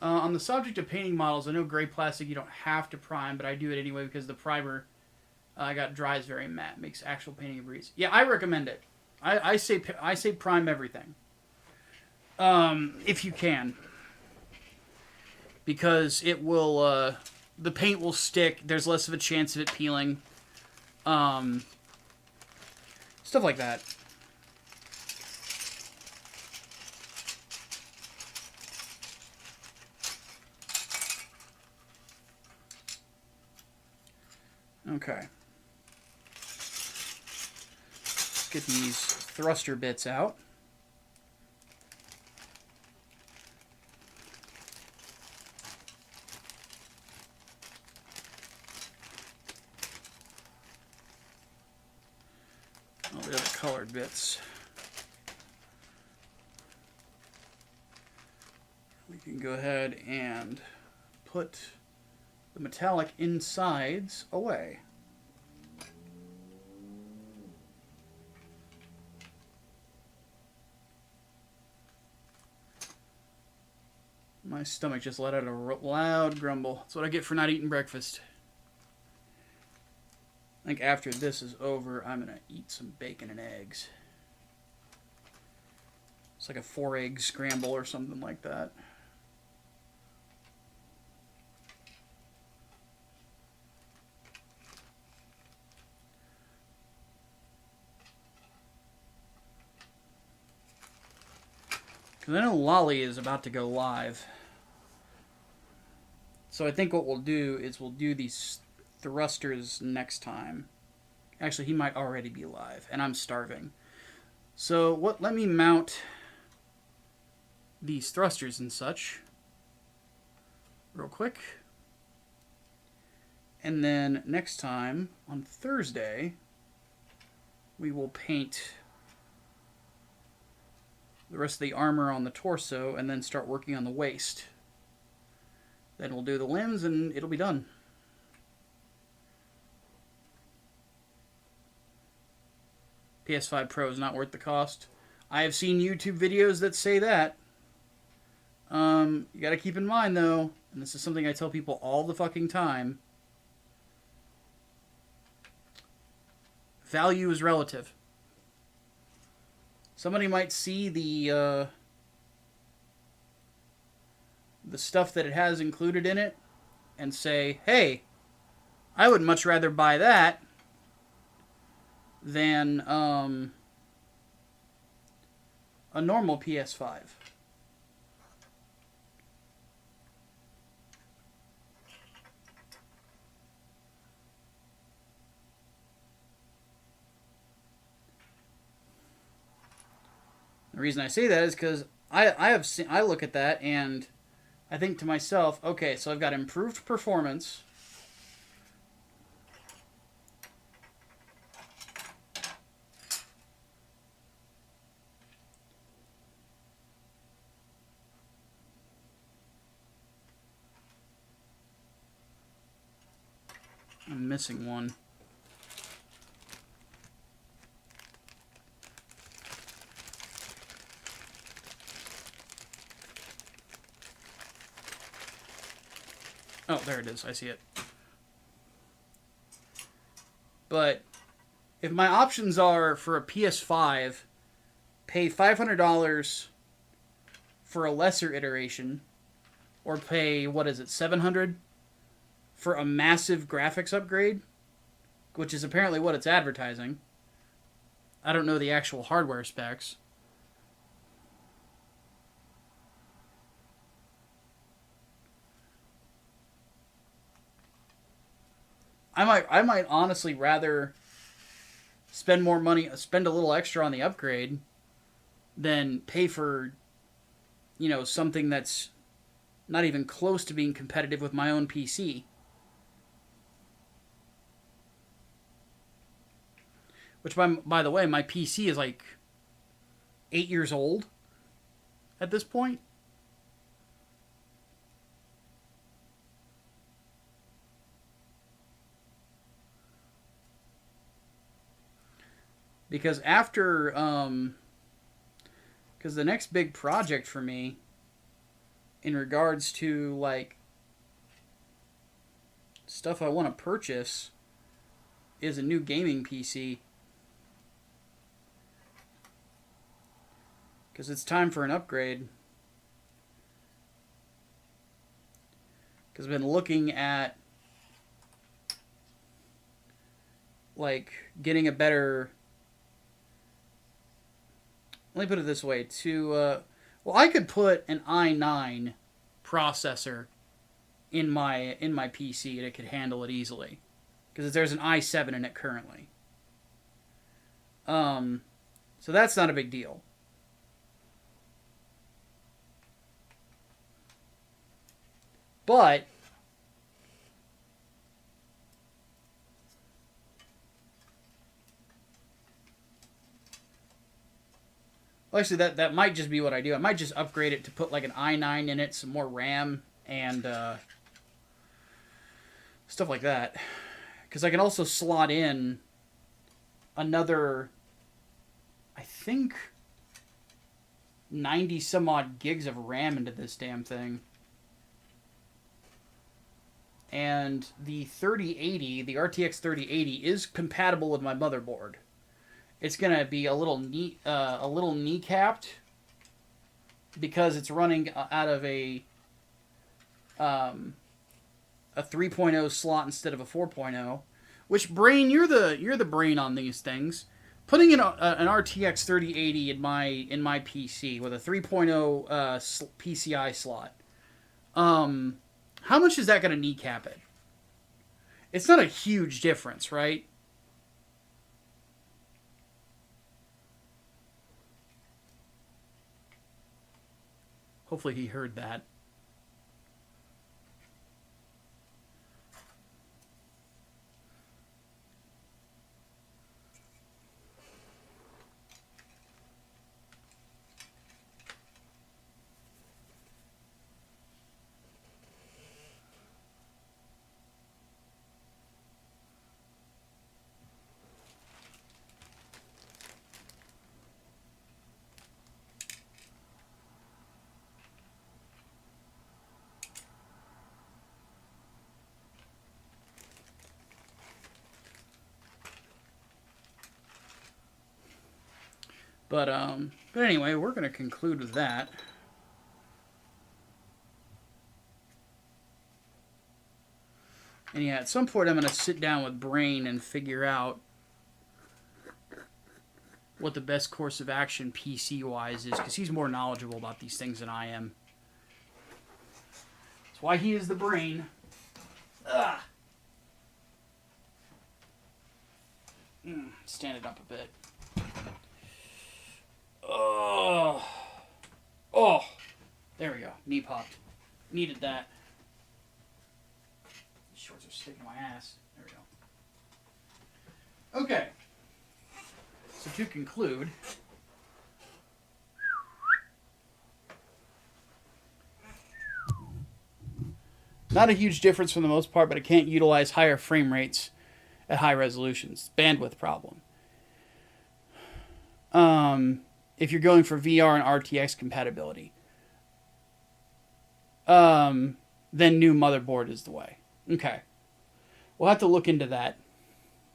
On the subject of painting models, I know gray plastic you don't have to prime, but I do it anyway because the primer I got dries very matte, makes actual painting a breeze. Yeah, I recommend it. I say prime everything, if you can, because it will the paint will stick. There's less of a chance of it peeling, stuff like that. Okay. Let's get these thruster bits out. Oh, the other colored bits. We can go ahead and put the metallic insides away. My stomach just let out a loud grumble. That's what I get for not eating breakfast. I think after this is over, I'm going to eat some bacon and eggs. It's like a 4-egg scramble or something like that. Because I know Lolly is about to go live. So I think what we'll do is we'll do these thrusters next time. Actually, he might already be live, and I'm starving. So let me mount these thrusters and such real quick. And then next time, on Thursday, we will paint the rest of the armor on the torso and then start working on the waist. Then we'll do the limbs and it'll be done. PS5 Pro is not worth the cost. I have seen YouTube videos that say that. You gotta keep in mind though, and this is something I tell people all the fucking time, value is relative. Somebody might see the stuff that it has included in it and say, hey, I would much rather buy that than a normal PS5. The reason I say that is because I look at that and I think to myself, okay, so I've got improved performance. I'm missing one. Oh, there it is. I see it. But if my options are for a PS5, pay $500 for a lesser iteration, or pay, what is it, $700 for a massive graphics upgrade, which is apparently what it's advertising. I don't know the actual hardware specs. I might honestly rather spend more money, spend a little extra on the upgrade, than pay for, you know, something that's not even close to being competitive with my own PC. Which, by the way, my PC is like 8 years old at this point. Because after, because the next big project for me, in regards to, like, stuff I want to purchase, is a new gaming PC. Because it's time for an upgrade. Because I've been looking at, like, getting a better... Let me put it this way. Well, I could put an i9 processor in my PC and it could handle it easily. Because there's an i7 in it currently. So that's not a big deal. But well, actually, that might just be what I do. I might just upgrade it to put like an i9 in it, some more RAM, and stuff like that. Because I can also slot in another, I think, 90 some odd gigs of RAM into this damn thing. And the 3080, the RTX 3080, is compatible with my motherboard. It's gonna be a little kneecapped because it's running out of a 3.0 slot instead of a 4.0. Which, brain, you're the brain on these things. Putting in an RTX 3080 in my PC with a 3.0 PCI slot. How much is that going to kneecap it? It's not a huge difference, right? Hopefully he heard that. But anyway, we're going to conclude with that. And yeah, at some point I'm going to sit down with Brain and figure out what the best course of action PC-wise is, because he's more knowledgeable about these things than I am. That's why he is the brain. Ugh. Stand it up a bit. Oh. Oh. There we go. Knee popped. Needed that. These shorts are sticking my ass. There we go. Okay. So to conclude, not a huge difference for the most part, but it can't utilize higher frame rates at high resolutions. Bandwidth problem. If you're going for VR and RTX compatibility, then new motherboard is the way. Okay. We'll have to look into that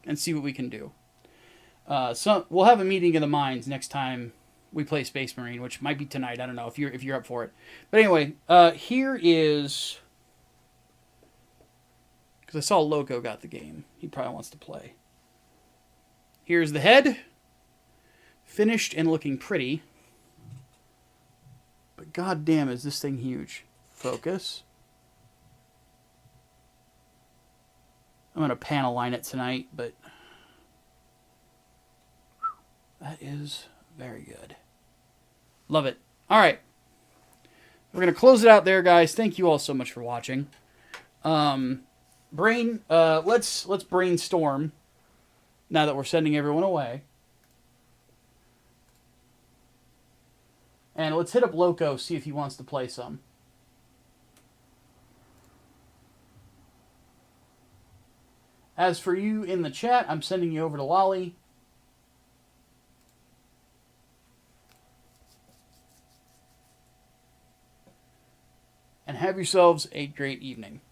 and see what we can do. So we'll have a meeting of the minds next time we play Space Marine, which might be tonight. I don't know if you're up for it. But anyway, here is, because I saw Loco got the game. He probably wants to play. Here's the head, finished and looking pretty. But goddamn, is this thing huge? Focus. I'm gonna panel line it tonight, but that is very good. Love it. All right. We're going to close it out there, guys. Thank you all so much for watching. Let's brainstorm now that we're sending everyone away. And let's hit up Loco, see if he wants to play some. As for you in the chat, I'm sending you over to Lolly. And have yourselves a great evening.